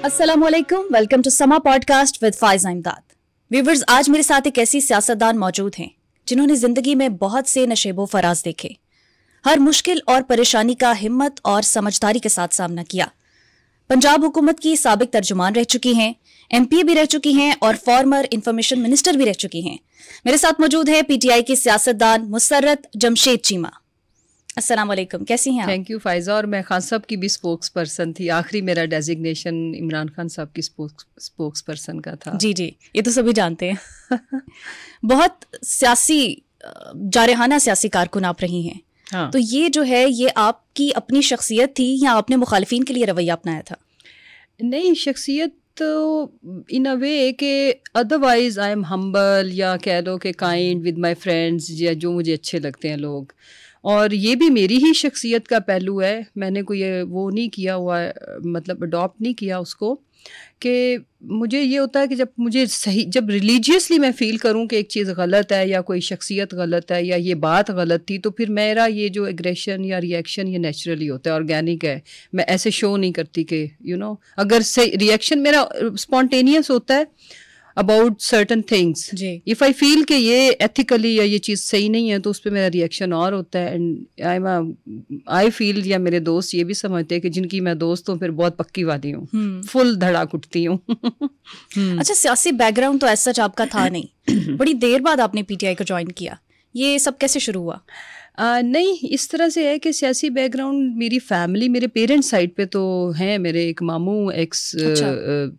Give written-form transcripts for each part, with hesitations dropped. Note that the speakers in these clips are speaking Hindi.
अस्सलामुअलैकुम, वेलकम टू समा पॉडकास्ट विद फाइज़ा इमदाद। व्यूवर्स, आज मेरे साथ एक ऐसी सियासतदान मौजूद हैं जिन्होंने जिंदगी में बहुत से नशेबो फराज देखे, हर मुश्किल और परेशानी का हिम्मत और समझदारी के साथ सामना किया। पंजाब हुकूमत की साबिक तर्जुमान रह चुकी हैं, एमपी भी रह चुकी हैं और फॉर्मर इंफॉर्मेशन मिनिस्टर भी रह चुकी हैं। मेरे साथ मौजूद है पीटीआई की सियासतदान मुसर्रत जमशेद चीमा। अस्सलाम वालेकुम, कैसी हैं आप? Thank you Faiza. और मैं खान साहब की भी स्पोक्स पर्सन थी। आखिरी मेरा डेजिग्नेशन इमरान खान साहब की स्पोक्स पर्सन का था। जी जी, ये तो सभी जानते हैं। बहुत सियासी जारहाना सियासी कारकुन आप रही हैं। हाँ। तो ये जो है, ये आपकी अपनी शख्सियत थी या आपने मुखालिफिन के लिए रवैया अपनाया था? नहीं, शख्सियत तो इन अ वे कि अदरवाइज आई एम हम्बल, या कह लो कि काइंड विद माय फ्रेंड्स, या जो मुझे अच्छे लगते हैं लोग। और ये भी मेरी ही शख्सियत का पहलू है। मैंने कोई वो नहीं किया हुआ, मतलब अडॉप्ट नहीं किया उसको। कि मुझे ये होता है कि जब मुझे सही, जब रिलीजियसली मैं फ़ील करूं कि एक चीज़ गलत है या कोई शख्सियत गलत है या ये बात गलत थी, तो फिर मेरा ये जो एग्रेशन या रिएक्शन ये नेचुरली होता है, ऑर्गेनिक है। मैं ऐसे शो नहीं करती कि अगर सही रिएक्शन मेरा स्पॉन्टेनियस होता है about certain things. If I feel कि ये एथिकली या ये चीज़ सही नहीं है, तो उस पर मेरा रिएक्शन और होता है। एंड आई फील, या मेरे दोस्त ये भी समझते हैं कि जिनकी मैं दोस्त हूँ फिर बहुत पक्की वाली हूँ, फुल धड़ाक उठती हूँ। अच्छा, सियासी बैकग्राउंड तो ऐसा आपका था नहीं। बड़ी देर बाद आपने पीटीआई को ज्वाइन किया, ये सब कैसे शुरू हुआ? नहीं, इस तरह से है कि सियासी बैकग्राउंड मेरी फैमिली, मेरे पेरेंट्स साइड पे तो हैं। मेरे एक मामू एक्स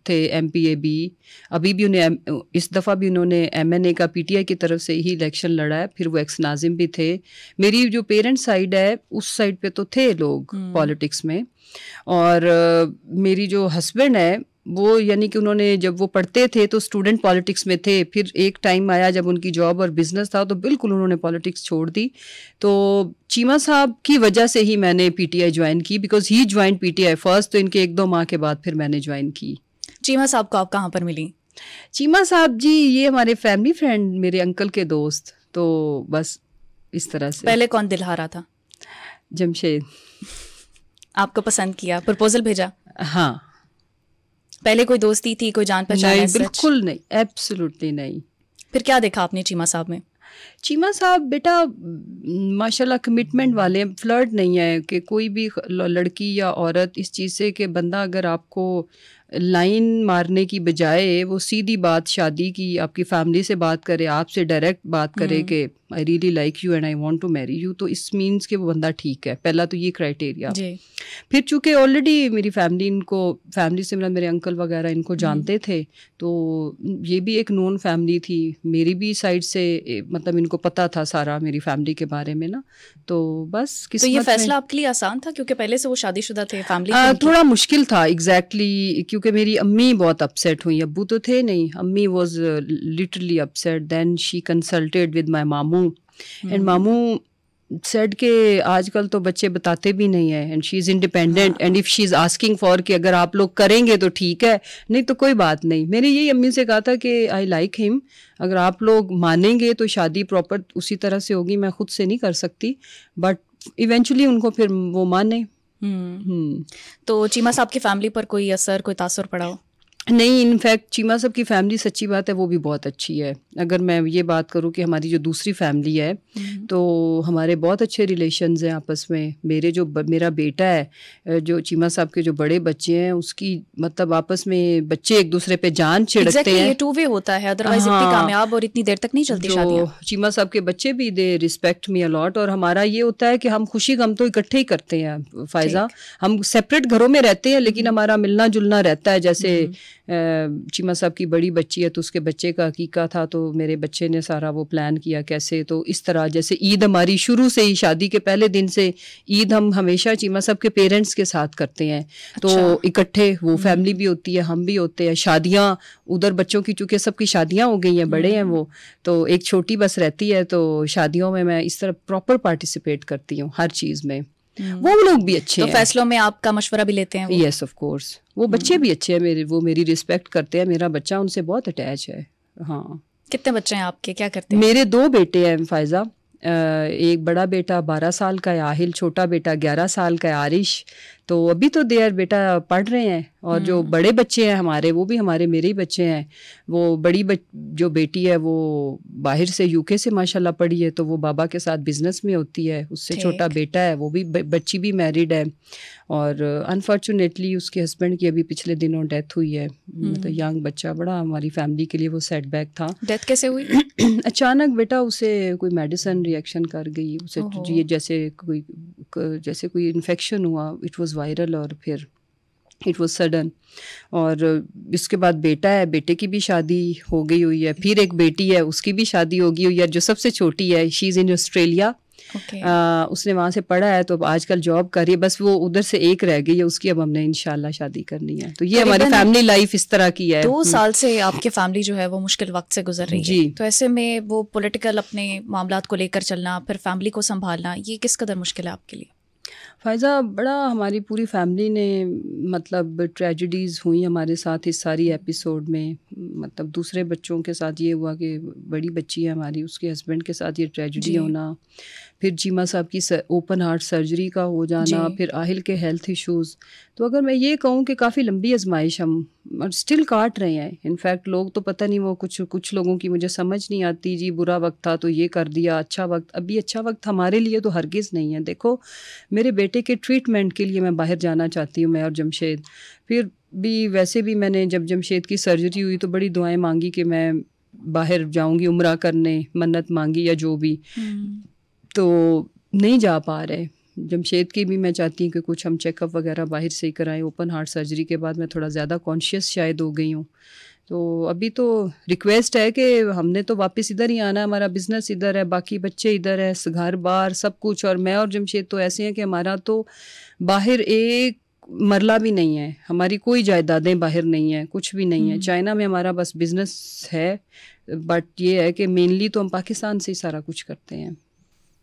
थे MPAB, अभी भी उन्हें इस दफ़ा भी उन्होंने MNA का PTI की तरफ से ही इलेक्शन लड़ा है। फिर वो एक्स नाजिम भी थे। मेरी जो पेरेंट्स साइड है उस साइड पे तो थे लोग पॉलिटिक्स में। और मेरी जो हस्बैंड है वो, यानी कि उन्होंने जब वो पढ़ते थे तो स्टूडेंट पॉलिटिक्स में थे। फिर एक टाइम आया जब उनकी जॉब और बिजनेस था तो बिल्कुल उन्होंने पॉलिटिक्स छोड़ दी। तो चीमा साहब की वजह से ही मैंने PTI ज्वाइन की, because he join PTI first. तो इनके 1-2 माह के बाद फिर मैंने ज्वाइन की। चीमा साहब को आप कहाँ पर मिली? चीमा साहब जी ये हमारे फैमिली फ्रेंड, मेरे अंकल के दोस्त। तो बस इस तरह से। पहले कौन दिलहारा था? जमशेद। आपको पसंद किया, प्रपोजल भेजा? हाँ। पहले कोई दोस्ती थी, कोई जान पहचान? नहीं, बिल्कुल नहीं, एब्सोल्युटली नहीं। फिर क्या देखा आपने चीमा साहब में? चीमा साहब बेटा माशाल्लाह कमिटमेंट वाले हैं। फ्लर्ट नहीं है कि कोई भी लड़की या औरत इस चीज़ से कि बंदा अगर आपको लाइन मारने की बजाय वो सीधी बात शादी की आपकी फैमिली से बात करे, आपसे डायरेक्ट बात करे कि I really like you and I want to marry you, तो इस मीन्स कि वो बंदा ठीक है। पहला तो ये क्राइटेरिया। फिर चूँकि ऑलरेडी मेरी फैमिली से मेरे अंकल वगैरह इनको जानते थे, तो ये भी एक नोन फैमिली थी। मेरी भी साइड से मतलब इनको पता था सारा मेरी फैमिली के बारे में ना। तो बस तो ये फैसला आपके लिए आसान था क्योंकि पहले से वो शादीशुदा थे? फैमिली थोड़ा मुश्किल था एग्जैक्टली, क्योंकि मेरी अम्मी बहुत अपसेट हुई। अब्बू तो थे नहीं, अम्मी was literally upset. Then she consulted with my मामू एंड मामू सेड के आजकल तो बच्चे बताते भी नहीं है and she is independent and if she is asking for कि अगर आप लोग करेंगे तो ठीक है, नहीं तो कोई बात नहीं। मैंने यही अम्मी से कहा था कि आई लाइक हिम, अगर आप लोग मानेंगे तो शादी प्रॉपर उसी तरह से होगी। मैं खुद से नहीं कर सकती, बट इवेंचुअली उनको फिर वो माने। तो चीमा साहब की फैमिली पर कोई असर, कोई तासुर पड़ा हो? नहीं, इनफैक्ट चीमा साहब की फैमिली, सच्ची बात है, वो भी बहुत अच्छी है। अगर मैं ये बात करूँ कि हमारी जो दूसरी फैमिली है तो हमारे बहुत अच्छे रिलेशंस हैं आपस में। मेरा बेटा है जो चीमा साहब के जो बड़े बच्चे हैं उसकी मतलब आपस में बच्चे एक दूसरे पे जान छिड़कते हैं। ये टू वे होता है, अदरवाइज इतनी कामयाब और इतनी देर तक नहीं चलती शादियां। चीमा साहब के बच्चे भी दे रिस्पेक्ट मी अलॉट। और हमारा ये होता है कि हम खुशी गम तो इकट्ठे ही करते हैं फायजा। हम सेपरेट घरों में रहते हैं लेकिन हमारा मिलना जुलना रहता है। जैसे चीमा साहब की बड़ी बच्ची है तो उसके बच्चे का अकीका था, तो मेरे बच्चे ने सारा वो प्लान किया कैसे। तो इस तरह जैसे ईद हमारी शुरू से ही, शादी के पहले दिन से ईद हम हमेशा चीमा साहब के पेरेंट्स के साथ करते हैं। तो इकट्ठे वो फैमिली भी होती है, हम भी होते हैं। शादियाँ उधर बच्चों की चूँकि सबकी शादियाँ हो गई हैं, बड़े हैं वो, तो एक छोटी बस रहती है। तो शादियों में मैं इस तरह प्रॉपर पार्टिसिपेट करती हूँ हर चीज़ में। वो लोग भी अच्छे हैं। तो फैसलों में आपका मशवरा भी लेते हैं? Yes of course. वो बच्चे भी अच्छे हैं वो मेरी रिस्पेक्ट करते हैं। मेरा बच्चा उनसे बहुत अटैच है। हाँ। कितने बच्चे हैं आपके, क्या करते हैं? मेरे 2 बेटे हैं फायजा। एक बड़ा बेटा 12 साल का है आहिल, छोटा बेटा 11 साल का है आरिश। तो अभी तो दे बेटा पढ़ रहे हैं, और जो बड़े बच्चे हैं हमारे, वो भी हमारे मेरे ही बच्चे हैं। वो जो बेटी है वो बाहर से यूके से माशाल्लाह पढ़ी है, तो वो बाबा के साथ बिजनेस में होती है। उससे छोटा बेटा है, वो भी बच्ची भी मैरिड है, और अनफॉर्चुनेटली उसके हस्बैंड की अभी पिछले दिनों डेथ हुई है। तो यंग बच्चा, बड़ा हमारी फैमिली के लिए वो सेटबैक था। डेथ कैसे हुई? अचानक बेटा उसे कोई मेडिसिन रिएक्शन कर गई, उसे ये जैसे कोई इन्फेक्शन हुआ, इट वाज वायरल, और फिर इट वाज सडन। और इसके बाद बेटा है, बेटे की भी शादी हो गई हुई है, फिर एक बेटी है, उसकी भी शादी हो गई हुई है। जो सबसे छोटी है, शी इज़ इन ऑस्ट्रेलिया। उसने वहाँ से पढ़ा है, तो आजकल जॉब कर रही है। बस वो उधर से एक रह गई है उसकी, अब हमने इंशाल्लाह शादी करनी है। तो ये हमारी फैमिली लाइफ इस तरह की है। 2 साल से आपकी फैमिली जो है वो मुश्किल वक्त से गुजर रही है। तो ऐसे में वो पॉलिटिकल अपने मामलात को लेकर चलना, फिर फैमिली को संभालना, ये किस कदर मुश्किल है आपके लिए? फ़ायज़ा, बड़ा हमारी पूरी फैमिली ने मतलब ट्रेजेडीज़ हुई हमारे साथ इस सारी एपिसोड में। मतलब दूसरे बच्चों के साथ ये हुआ कि बड़ी बच्ची है हमारी, उसके हस्बैंड के साथ ये ट्रेजेडी होना, फिर चीमा साहब की ओपन हार्ट सर्जरी का हो जाना, फिर आहिल के हेल्थ इश्यूज़। तो अगर मैं ये कहूँ कि काफ़ी लंबी आजमाइश हम स्टिल काट रहे हैं। इनफैक्ट लोग तो पता नहीं, वो कुछ लोगों की मुझे समझ नहीं आती, जी बुरा वक्त था तो ये कर दिया, अच्छा वक्त। अभी अच्छा वक्त हमारे लिए तो हरगिज़ नहीं है। देखो, मेरे बेटे के ट्रीटमेंट के लिए मैं बाहर जाना चाहती हूँ, मैं और जमशेद। फिर भी वैसे भी मैंने जब जमशेद की सर्जरी हुई तो बड़ी दुआएं मांगी कि मैं बाहर जाऊँगी उम्रा करने, मन्नत मांगी या जो भी, तो नहीं जा पा रहे। जमशेद की भी मैं चाहती हूँ कि कुछ हम चेकअप वगैरह बाहर से ही कराएं। ओपन हार्ट सर्जरी के बाद मैं थोड़ा ज़्यादा कॉन्शियस शायद हो गई हूँ। तो अभी तो रिक्वेस्ट है कि हमने तो वापस इधर ही आना है, हमारा बिज़नेस इधर है, बाकी बच्चे इधर है, घर बार सब कुछ। और मैं और जमशेद तो ऐसे हैं कि हमारा तो बाहर एक मरला भी नहीं है, हमारी कोई जायदादें बाहर नहीं है, कुछ भी नहीं है। चाइना में हमारा बस बिज़नेस है, बट ये है कि मेनली तो हम पाकिस्तान से ही सारा कुछ करते हैं।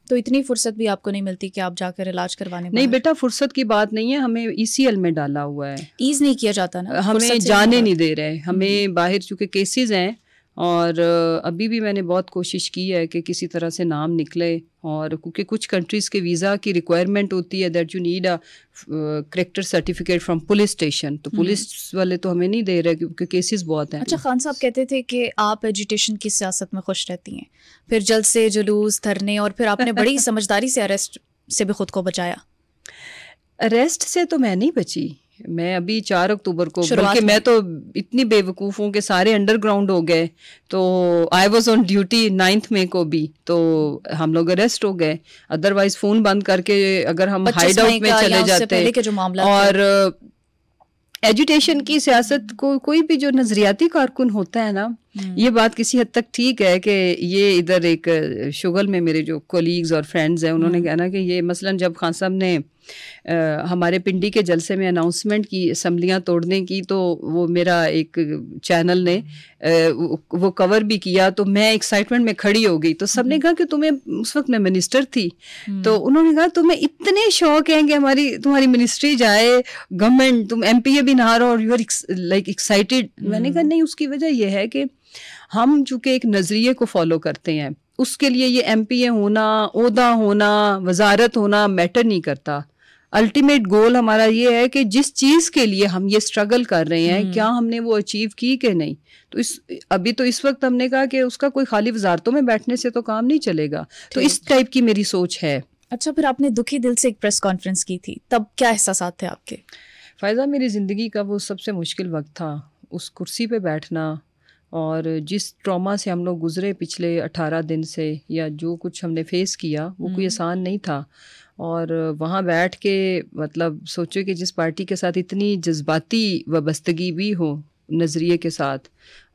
तो इतनी फुर्सत भी आपको नहीं मिलती कि आप जाकर इलाज करवाने? नहीं बेटा, फुर्सत की बात नहीं है, हमें ECL में डाला हुआ है। ईज नहीं किया जाता ना, हमें जाने नहीं दे रहे, हमें बाहर चूँकि केसेस हैं। और अभी भी मैंने बहुत कोशिश की है कि किसी तरह से नाम निकले, और क्योंकि कुछ कंट्रीज़ के वीज़ा की रिक्वायरमेंट होती है that you need a character certificate from police station. तो पुलिस वाले तो हमें नहीं दे रहे क्योंकि केसेस बहुत हैं। अच्छा, खान साहब कहते थे कि आप एजुटेशन की सियासत में खुश रहती हैं, फिर जल्द से जुलूस, धरने, और फिर आपने बड़ी समझदारी से अरेस्ट से भी खुद को बचाया। अरेस्ट से तो मैं नहीं बची, मैं अभी 4 अक्टूबर को, बल्कि मैं तो इतनी बेवकूफ़ हूँ कि सारे अंडरग्राउंड हो गए। तो आई वॉज ऑन ड्यूटी 9 मई को भी, तो हम लोग अरेस्ट हो गए। अदरवाइज फ़ोन बंद करके अगर हम हाइड आउट में चले जाते। और एजुटेशन की सियासत को कोई भी जो नज़रियाती कारकुन होता है ना, ये बात किसी हद तक ठीक है कि ये इधर एक शुगल में मेरे जो कोलीग्स और फ्रेंड्स हैं, उन्होंने कहना कि ये मसलन जब खान साहब ने हमारे पिंडी के जलसे में अनाउंसमेंट की असम्बलियाँ तोड़ने की, तो वो मेरा एक चैनल ने वो कवर भी किया, तो मैं एक्साइटमेंट में खड़ी हो गई। तो सबने कहा कि तुम्हें, उस वक्त मैं मिनिस्टर थी, तो उन्होंने कहा तुम्हें इतने शौक हैं कि तुम्हारी मिनिस्ट्री जाए, गवर्नमेंट, तुम MPA भी ना रहो और यू आर लाइक एक्साइटेड। मैंने कहा नहीं, उसकी वजह यह है कि हम चूँकि एक नज़रिए को फॉलो करते हैं, उसके लिए ये MPA होना, ओहदा होना, वजारत होना मैटर नहीं करता। अल्टीमेट गोल हमारा ये है कि जिस चीज़ के लिए हम ये स्ट्रगल कर रहे हैं, क्या हमने वो अचीव की कि नहीं। तो अभी तो इस वक्त हमने कहा कि उसका कोई खाली वजारतों में बैठने से तो काम नहीं चलेगा। तो इस टाइप की मेरी सोच है। अच्छा, फिर आपने दुखी दिल से एक प्रेस कॉन्फ्रेंस की थी, तब क्या एहसासात थे आपके? फ़ायज़ा, मेरी ज़िंदगी का वो सबसे मुश्किल वक्त था, उस कुर्सी पे बैठना, और जिस ट्रॉमा से हम लोग गुज़रे पिछले 18 दिन से, या जो कुछ हमने फेस किया, वो कोई आसान नहीं था। और वहाँ बैठ के मतलब सोचो कि जिस पार्टी के साथ इतनी जज्बाती वाबस्तगी भी हो नज़रिए के साथ,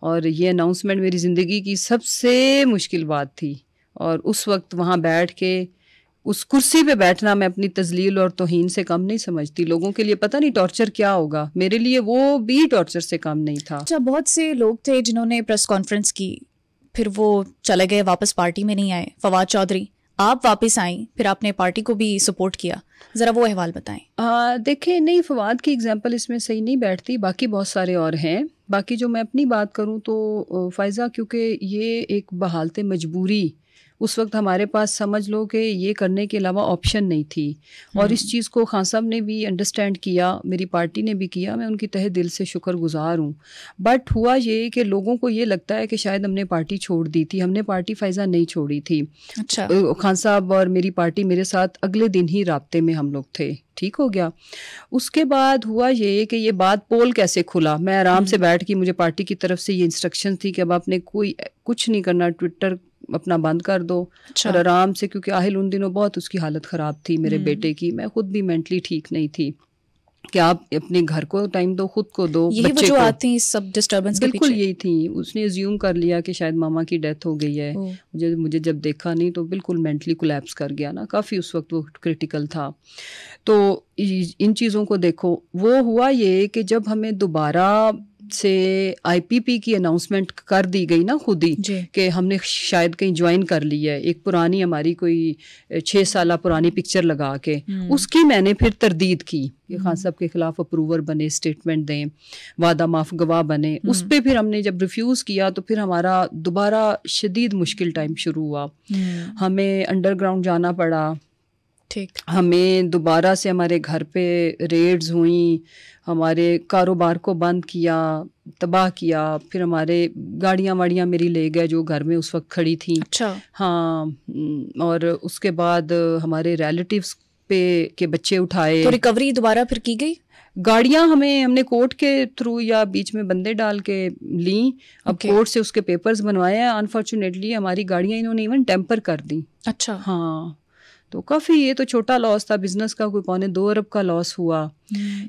और ये अनाउंसमेंट मेरी ज़िंदगी की सबसे मुश्किल बात थी। और उस वक्त वहाँ बैठ के उस कुर्सी पे बैठना मैं अपनी तजलील और तौहीन से कम नहीं समझती। लोगों के लिए पता नहीं टॉर्चर क्या होगा, मेरे लिए वो भी टॉर्चर से कम नहीं था। अच्छा, बहुत से लोग थे जिन्होंने प्रेस कॉन्फ्रेंस की, फिर वो चले गए, वापस पार्टी में नहीं आए। फवाद चौधरी, आप वापस आई, फिर आपने पार्टी को भी सपोर्ट किया, ज़रा वो अहवाल बताएं। देखिए, नहीं, फवाद की एग्जांपल इसमें सही नहीं बैठती, बाकी बहुत सारे और हैं। बाकी जो मैं अपनी बात करूं तो फ़ायज़ा, क्योंकि ये एक बहालत मजबूरी, उस वक्त हमारे पास समझ लो कि ये करने के अलावा ऑप्शन नहीं थी, और इस चीज़ को खान साहब ने भी अंडरस्टैंड किया, मेरी पार्टी ने भी किया, मैं उनकी तहे दिल से शुक्रगुजार हूँ। बट हुआ ये कि लोगों को ये लगता है कि शायद हमने पार्टी छोड़ दी थी। हमने पार्टी फ़ायज़ा नहीं छोड़ी थी। अच्छा। खान साहब और मेरी पार्टी मेरे साथ अगले दिन ही राब्ते में हम लोग थे, ठीक हो गया। उसके बाद हुआ ये कि ये बात पोल कैसे खुला, मैं आराम से बैठ के, मुझे पार्टी की तरफ से ये इंस्ट्रक्शन थी कि अब आपने कोई कुछ नहीं करना, ट्विटर अपना बंद कर दो। अच्छा। और आराम से, क्योंकि आहिल उन दिनों बहुत उसकी हालत ख़राब थी मेरे बेटे की, मैं खुद भी मेंटली ठीक नहीं थी, कि आप अपने घर को टाइम दो, खुद को दो, यही बच्चे को। वजूहत थी इस सब डिस्टर्बेंस के पीछे? बिल्कुल यही थी। उसने अज्यूम कर लिया कि शायद मामा की डेथ हो गई है। मुझे जब देखा नहीं तो बिल्कुल मेंटली कोलैप्स कर गया ना, काफ़ी उस वक्त वो क्रिटिकल था। तो इन चीज़ों को देखो, वो हुआ ये कि जब हमें दोबारा से आईपीपी की अनाउंसमेंट कर दी गई ना खुद ही, कि हमने शायद कहीं ज्वाइन कर लिया है, एक पुरानी हमारी कोई 6 साल पुरानी पिक्चर लगा के, उसकी मैंने फिर तरदीद की कि खान साहब के खिलाफ अप्रूवर बने, स्टेटमेंट दें, वादा माफ गवाह बने। उस पर फिर हमने जब रिफ्यूज़ किया तो फिर हमारा दोबारा शदीद मुश्किल टाइम शुरू हुआ। हमें अंडरग्राउंड जाना पड़ा, ठीक। हमें दोबारा से हमारे घर पे रेड्स हुई, हमारे कारोबार को बंद किया, तबाह किया। फिर हमारे गाड़ियाँ वाड़ियाँ मेरी ले गए जो घर में उस वक्त खड़ी थी। अच्छा। हाँ, और उसके बाद हमारे रिलेटिव्स पे के बच्चे उठाए। तो रिकवरी दोबारा फिर की गई? गाड़ियाँ हमने कोर्ट के थ्रू या बीच में बंदे डाल के ली। अब कोर्ट से उसके पेपर्स बनवाए हैं। अनफॉर्चुनेटली हमारी गाड़ियाँ इन्होंने इवन टेम्पर कर दी। अच्छा। हाँ, तो काफ़ी, ये तो छोटा लॉस था, बिजनेस का कोई 2.25 अरब का लॉस हुआ।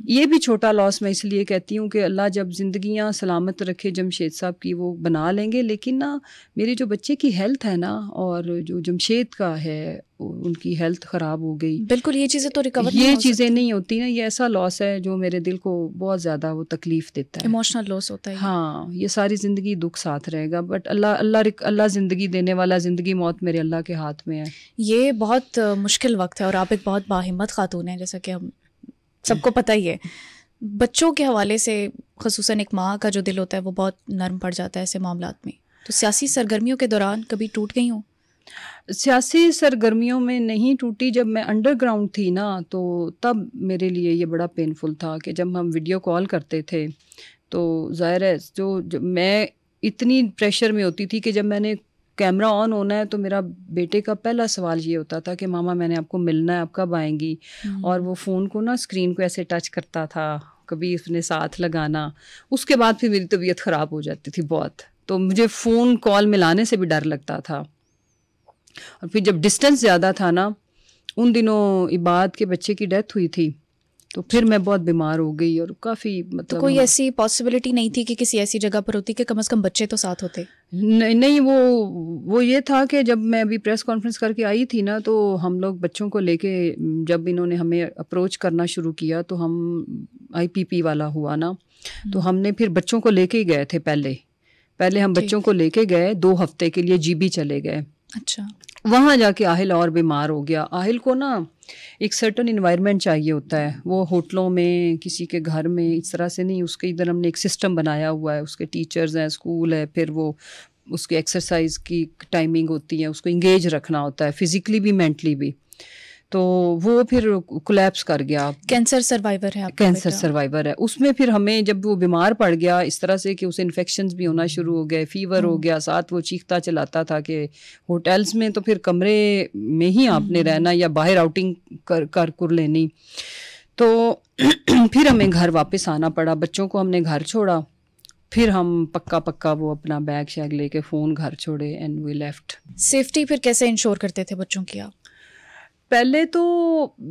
ये भी छोटा लॉस मैं इसलिए कहती हूँ कि अल्लाह जब जिंदगियाँ सलामत रखे जमशेद साहब की, वो बना लेंगे। लेकिन ना, मेरे जो बच्चे की हेल्थ है ना, और जो जमशेद का है, उनकी हेल्थ ख़राब हो गई। बिल्कुल, ये चीज़ें तो रिकवर ये चीज़ें नहीं होती ना। ये ऐसा लॉस है जो मेरे दिल को बहुत ज़्यादा वो तकलीफ़ देता है, इमोशनल लॉस होता है। हाँ, ये सारी ज़िंदगी दुख साथ रहेगा। बट अल्लाह ज़िंदगी देने वाला, ज़िंदगी मौत मेरे अल्लाह के हाथ में है। ये बहुत मुश्किल वक्त है, और आप एक बहुत बाहिम्मत खातून हैं, जैसा कि हम सबको पता ही है। बच्चों के हवाले से ख़ुसूसन एक माँ का जो दिल होता है वो बहुत नरम पड़ जाता है ऐसे मामलात में। तो सियासी सरगर्मियों के दौरान कभी टूट गई हूँ? सियासी सरगर्मियों में नहीं टूटी। जब मैं अंडरग्राउंड थी ना, तो तब मेरे लिए ये बड़ा पेनफुल था कि जब हम वीडियो कॉल करते थे तो ज़ाहिर है जो मैं इतनी प्रेशर में होती थी कि जब मैंने कैमरा ऑन होना है तो मेरा बेटे का पहला सवाल ये होता था कि मामा मैंने आपको मिलना है, आप कब आएंगी। और वो फ़ोन को ना, स्क्रीन को ऐसे टच करता था, कभी उसने साथ लगाना। उसके बाद फिर मेरी तबीयत ख़राब हो जाती थी बहुत, तो मुझे फ़ोन कॉल मिलाने से भी डर लगता था। और फिर जब डिस्टेंस ज़्यादा था ना, उन दिनों इबाद के बच्चे की डेथ हुई थी, तो फिर मैं बहुत बीमार हो गई और काफ़ी, मतलब तो कोई ऐसी पॉसिबिलिटी नहीं थी कि किसी ऐसी जगह पर होती कि कम से कम बच्चे तो साथ होते? नहीं, वो ये था कि जब मैं अभी प्रेस कॉन्फ्रेंस करके आई थी ना, तो हम लोग बच्चों को लेके, जब इन्होंने हमें अप्रोच करना शुरू किया तो हम आईपीपी वाला हुआ ना, तो हमने फिर बच्चों को लेके गए थे। पहले हम बच्चों को लेके गए 2 हफ्ते के लिए, जीबी चले गए। अच्छा। वहाँ जाके आहिल और बीमार हो गया। आहिल को ना एक सर्टन इन्वायरमेंट चाहिए होता है, वो होटलों में, किसी के घर में इस तरह से नहीं। उसके इधर हमने एक सिस्टम बनाया हुआ है, उसके टीचर्स हैं, स्कूल है, फिर वो उसकी एक्सरसाइज की टाइमिंग होती है, उसको इंगेज रखना होता है, फिजिकली भी मेंटली भी। तो वो फिर कोलैप्स कर गया। कैंसर सर्वाइवर है आपका? कैंसर सर्वाइवर है। उसमें फिर हमें, जब वो बीमार पड़ गया इस तरह से कि उसे इन्फेक्शंस भी होना शुरू हो गए, फीवर हो गया, साथ वो चीखता चलाता था कि होटल्स में तो फिर कमरे में ही आपने रहना या बाहर आउटिंग कर लेनी। तो फिर हमें घर वापस आना पड़ा। बच्चों को हमने घर छोड़ा, फिर हम पक्का वो अपना बैग शैग लेके फ़ोन घर छोड़े एंड वी लेफ्ट। सेफ्टी फिर कैसे इंश्योर करते थे बच्चों की आप? पहले तो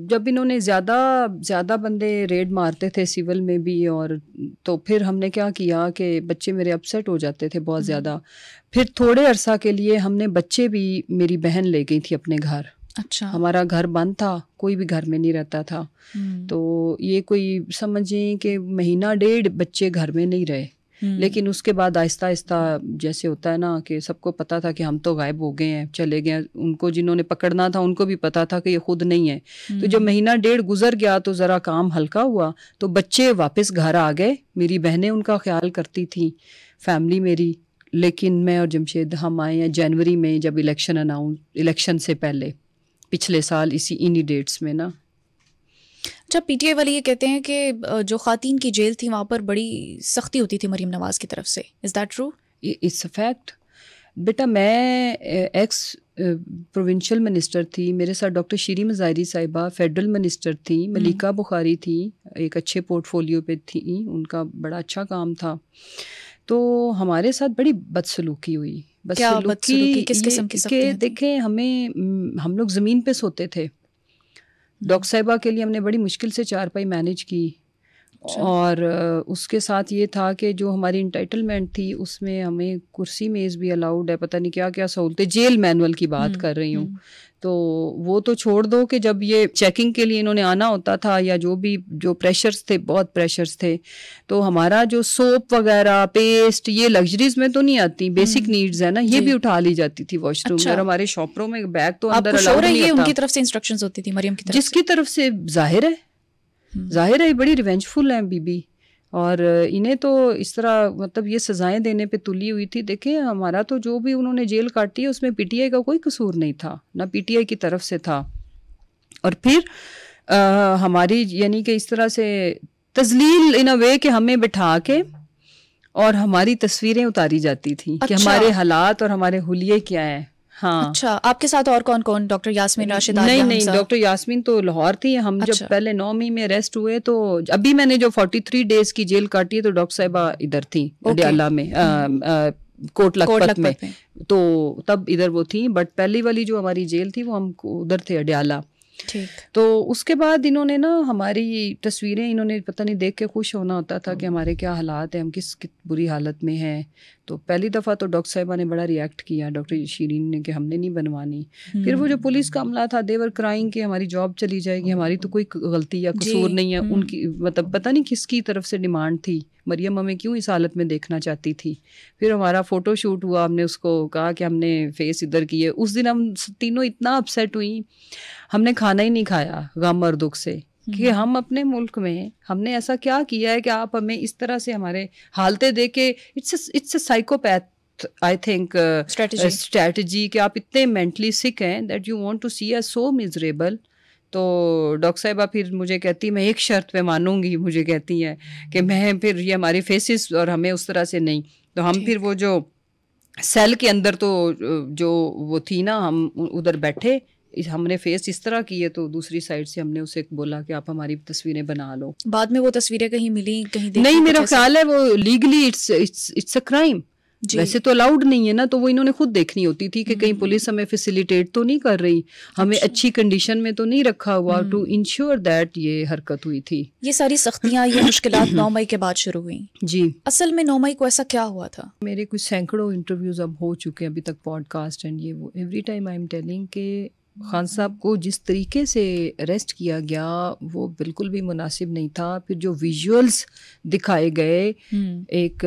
जब इन्होंने ज़्यादा बंदे रेड मारते थे सिविल में भी, और तो फिर हमने क्या किया कि बच्चे मेरे अपसेट हो जाते थे बहुत ज़्यादा। फिर थोड़े अरसा के लिए हमने बच्चे भी, मेरी बहन ले गई थी अपने घर। अच्छा। हमारा घर बंद था, कोई भी घर में नहीं रहता था। तो ये कोई समझें कि 1.5 महीना बच्चे घर में नहीं रहे। लेकिन उसके बाद आहिस्ता आहिस्ता जैसे होता है ना कि सबको पता था कि हम तो गायब हो गए हैं, चले गए। उनको जिन्होंने पकड़ना था उनको भी पता था कि ये खुद नहीं है। तो जब महीना डेढ़ गुजर गया तो ज़रा काम हल्का हुआ, तो बच्चे वापस घर आ गए। मेरी बहनें उनका ख्याल करती थी, फैमिली मेरी। लेकिन मैं और जमशेद हम आए हैं जनवरी में, जब इलेक्शन से पहले पिछले साल इन्हीं डेट्स में ना। जब पीटीआई वाले ये कहते हैं कि जो खातीन की जेल थी वहाँ पर बड़ी सख्ती होती थी मरीम नवाज की तरफ से, is that true? It's a fact बेटा। मैं एक्स प्रोविंशियल मिनिस्टर थी, मेरे साथ डॉक्टर शीरी मज़ाहिरी साहिबा फेडरल मिनिस्टर थी, मलिका बुखारी थी, एक अच्छे पोर्टफोलियो पे थी, उनका बड़ा अच्छा काम था। तो हमारे साथ बड़ी बदसलूकी हुई। बदसलूकी किस किस्म की सख्तियां थी? देखें, हम लोग ज़मीन पे सोते थे। डॉक्टर साहिबा के लिए हमने बड़ी मुश्किल से चारपाई मैनेज की। और उसके साथ ये था कि जो हमारी इंटाइटलमेंट थी उसमें हमें कुर्सी मेज़ भी अलाउड है, पता नहीं क्या क्या सहूलतें। जेल मैनुअल की बात कर रही हूँ। तो वो तो छोड़ दो कि जब ये चेकिंग के लिए इन्होंने आना होता था या जो प्रेशर्स थे, बहुत प्रेशर्स थे, तो हमारा जो सोप वगैरह, पेस्ट, ये लग्जरीज में तो नहीं आती, बेसिक नीड्स है ना, ये भी उठा ली जाती थी वॉशरूम में। और हमारे शॉपरों में बैग तो अंदर अलाउड नहीं होता। उनकी तरफ से इंस्ट्रक्शंस होती थी, मरियम की तरफ जिसकी तरफ से जाहिर है बड़ी रिवेंजफुल है बीबी। और इन्हें तो इस तरह मतलब ये सज़ाएं देने पे तुली हुई थी। देखें, हमारा तो जो भी उन्होंने जेल काटी है उसमें पीटीआई का कोई कसूर नहीं था, ना पीटीआई की तरफ से था। और फिर हमारी यानी कि इस तरह से तजलील इन अ वे कि हमें बिठा के और हमारी तस्वीरें उतारी जाती थी कि हमारे हालात और हमारे हुलिये क्या हैं। हाँ। अच्छा, आपके साथ और कौन कौन? डॉक्टर यास्मीन राशिद? नहीं, डॉक्टर यास्मीन तो लाहौर थी। हम जब पहले 9 मई में अरेस्ट हुए तो अभी मैंने जो 43 डेज की जेल काटी है तो डॉक्टर साहिबा इधर थी अडियाला में, कोट लखपत में। तो तब इधर वो थी, बट पहली वाली जो हमारी जेल थी वो हम उधर थे अडियाला। ठीक। तो उसके बाद इन्होंने ना हमारी तस्वीरें इन्होंने पता नहीं देख के खुश होना होता था कि हमारे क्या हालात हैं, हम किस बुरी हालत में हैं। तो पहली दफ़ा तो डॉक्टर साहिबा ने बड़ा रिएक्ट किया, डॉक्टर शीरीन ने, कि हमने नहीं बनवानी। फिर वो जो पुलिस का अमला था, देवर क्राइंग कि हमारी जॉब चली जाएगी, हमारी तो कोई गलती या कसूर नहीं है। उनकी मतलब पता नहीं किसकी तरफ से डिमांड थी, मरियम हमें क्यों इस हालत में देखना चाहती थी। फिर हमारा फ़ोटो शूट हुआ, हमने उसको कहा कि हमने फेस इधर किए। उस दिन हम तीनों इतना अपसेट हुई, हमने खाना ही नहीं खाया गम और दुख से कि हम अपने मुल्क में हमने ऐसा क्या किया है कि आप हमें इस तरह से हमारे हालतें देख के, it's a psychopath I think strategy कि आप इतने मेंटली सिक हैं that you want to see us so miserable. तो डॉक्टर साहिबा फिर मुझे कहती, मैं एक शर्त पे मानूंगी, मुझे कहती हैं कि मैं फिर ये हमारी फेसेस और हमें उस तरह से नहीं। तो हम फिर वो जो सेल के अंदर तो जो वो थी ना, हम उधर बैठे, हमने फेस इस तरह की है, तो दूसरी साइड से हमने उसे बोला कि आप हमारी तस्वीरें बना लो। बाद में वो तस्वीरें कहीं मिली, कहीं देखी? नहीं, मेरा ख्याल है वो लीगली इट्स अ क्राइम। वैसे तो अलाउड नहीं है ना, तो वो इन्होंने खुद देखनी होती थी कि कहीं पुलिस हमें फैसिलिटेट तो नहीं कर रही, हमें अच्छी कंडीशन में तो नहीं रखा हुआ, टू इंश्योर दैट ये हरकत हुई थी। ये सारी सख्तियां, ये मुश्किलात 9 मई के बाद शुरू हुई। जी। असल में 9 मई को ऐसा क्या हुआ था? मेरे कुछ सैकड़ों इंटरव्यूज अब हो चुके हैं अभी तक, पॉडकास्ट एंड ये वो। Every time I am telling के खान साहब को जिस तरीके से अरेस्ट किया गया वो बिल्कुल भी मुनासिब नहीं था। फिर जो विजुअल्स दिखाए गए एक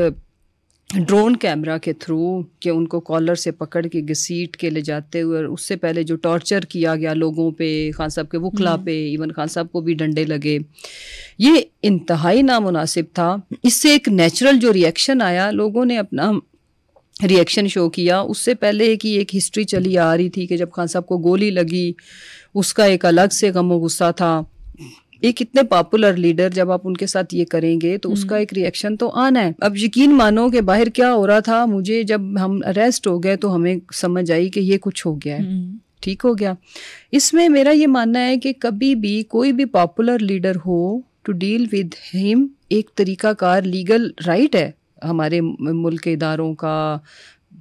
ड्रोन कैमरा के थ्रू कि उनको कॉलर से पकड़ के घसीट के ले जाते हुए, और उससे पहले जो टॉर्चर किया गया लोगों पे, खान साहब के वकला पे, इवन खान साहब को भी डंडे लगे, ये इंतहाई नामुनासिब था। इससे एक नेचुरल जो रिएक्शन आया, लोगों ने अपना रिएक्शन शो किया। उससे पहले की एक हिस्ट्री चली आ रही थी कि जब खान साहब को गोली लगी उसका एक अलग से गम और गुस्सा था। एक इतने पॉपुलर लीडर जब आप उनके साथ ये करेंगे तो उसका एक रिएक्शन तो आना है। अब यकीन मानो कि बाहर क्या हो रहा था, मुझे जब हम अरेस्ट हो गए तो हमें समझ आई कि ये कुछ हो गया है, ठीक हो गया। इसमें मेरा ये मानना है कि कभी भी कोई भी पॉपुलर लीडर हो, टू डील विद हिम एक तरीकाकार लीगल राइट है हमारे मुल्क के इदारों का,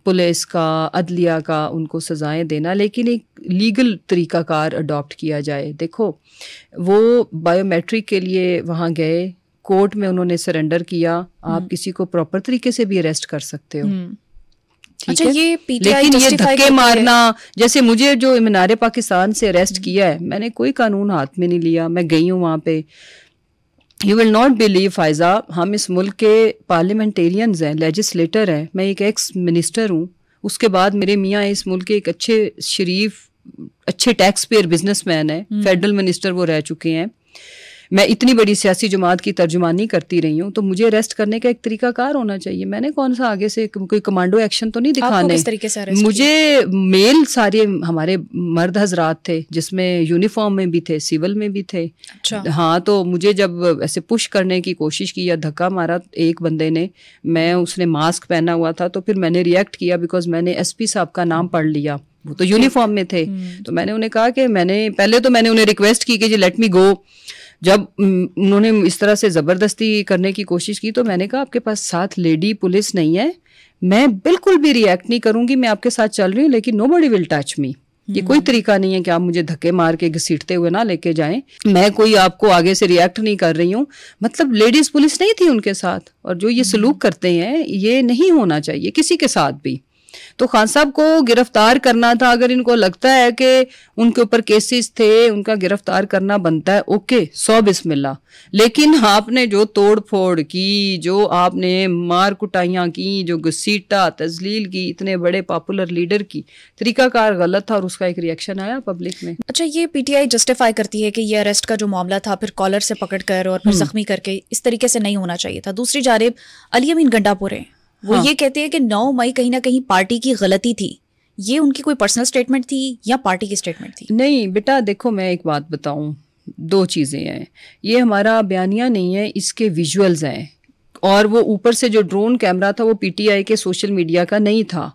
पुलिस का, अदलिया का, उनको सज़ाएं देना, लेकिन एक लीगल तरीकाकार अडॉप्ट किया जाए। देखो, वो बायोमेट्रिक के लिए वहाँ गए, कोर्ट में उन्होंने सरेंडर किया। आप किसी को प्रॉपर तरीके से भी अरेस्ट कर सकते हो, ठीक है। ये लेकिन ये धक्के मारना, जैसे मुझे जो मीनार पाकिस्तान से अरेस्ट किया है, मैंने कोई कानून हाथ में नहीं लिया, मैं गई हूँ वहाँ पे, you will not believe Faiza, हम इस मुल्क के पार्लियामेंटेरियंस हैं, लेजिस्लेटर हैं, मैं एक एक्स मिनिस्टर हूँ, उसके बाद मेरे मियाँ इस मुल्क के एक अच्छे शरीफ अच्छे टैक्स पेयर बिजनेसमैन है, फेडरल मिनिस्टर वो रह चुके हैं। मैं इतनी बड़ी सियासी जमात की तर्जुमानी करती रही हूँ, तो मुझे अरेस्ट करने का एक तरीकाकार होना चाहिए। मैंने कौन सा आगे से कोई कमांडो एक्शन तो नहीं दिखाने। किस तरीके से अरेस्ट मुझे मेल सारे हमारे मर्द हजरात थे जिसमें यूनिफॉर्म में भी थे, सिविल में भी थे। अच्छा। हाँ, तो मुझे जब ऐसे पुश करने की कोशिश की या धक्का मारा एक बंदे ने, उसने मास्क पहना हुआ था, तो फिर मैंने रिएक्ट किया बिकॉज मैंने एसपी साहब का नाम पढ़ लिया, वो तो यूनिफॉर्म में थे। तो मैंने उन्हें कहा कि मैंने उन्हें रिक्वेस्ट की कि जी लेट मी गो। जब उन्होंने इस तरह से ज़बरदस्ती करने की कोशिश की तो मैंने कहा आपके पास साथ लेडी पुलिस नहीं है, मैं बिल्कुल भी रिएक्ट नहीं करूंगी, मैं आपके साथ चल रही हूँ, लेकिन नोबडी विल टच मी। ये कोई तरीका नहीं है कि आप मुझे धक्के मार के घसीटते हुए ना लेके जाएं, मैं कोई आपको आगे से रिएक्ट नहीं कर रही हूँ। मतलब लेडीज पुलिस नहीं थी उनके साथ, और जो ये सलूक करते हैं ये नहीं होना चाहिए किसी के साथ भी। तो खान साहब को गिरफ्तार करना था, अगर इनको लगता है कि उनके ऊपर केसेस थे, उनका गिरफ्तार करना बनता है, ओके 100 बिस्मिल्लाह। लेकिन आपने जो तोड़ फोड़ की, जो आपने मार कुटाइयाँ की, जो घसीटा तजलील की इतने बड़े पॉपुलर लीडर की, तरीकाकार गलत था और उसका एक रिएक्शन आया पब्लिक में। अच्छा, ये पीटीआई जस्टिफाई करती है कि ये अरेस्ट का जो मामला था, फिर कॉलर से पकड़कर और फिर जख्मी करके, इस तरीके से नहीं होना चाहिए था। दूसरी जानिब अली अमीन गंडापुर है, वो ये कहते हैं कि 9 मई कहीं ना कहीं पार्टी की गलती थी। ये उनकी कोई पर्सनल स्टेटमेंट थी या पार्टी की स्टेटमेंट थी? नहीं बेटा, देखो मैं एक बात बताऊं, 2 चीज़ें हैं। ये हमारा बयानिया नहीं है, इसके विजुअल्स हैं, और वो ऊपर से जो ड्रोन कैमरा था वो पीटीआई के सोशल मीडिया का नहीं था।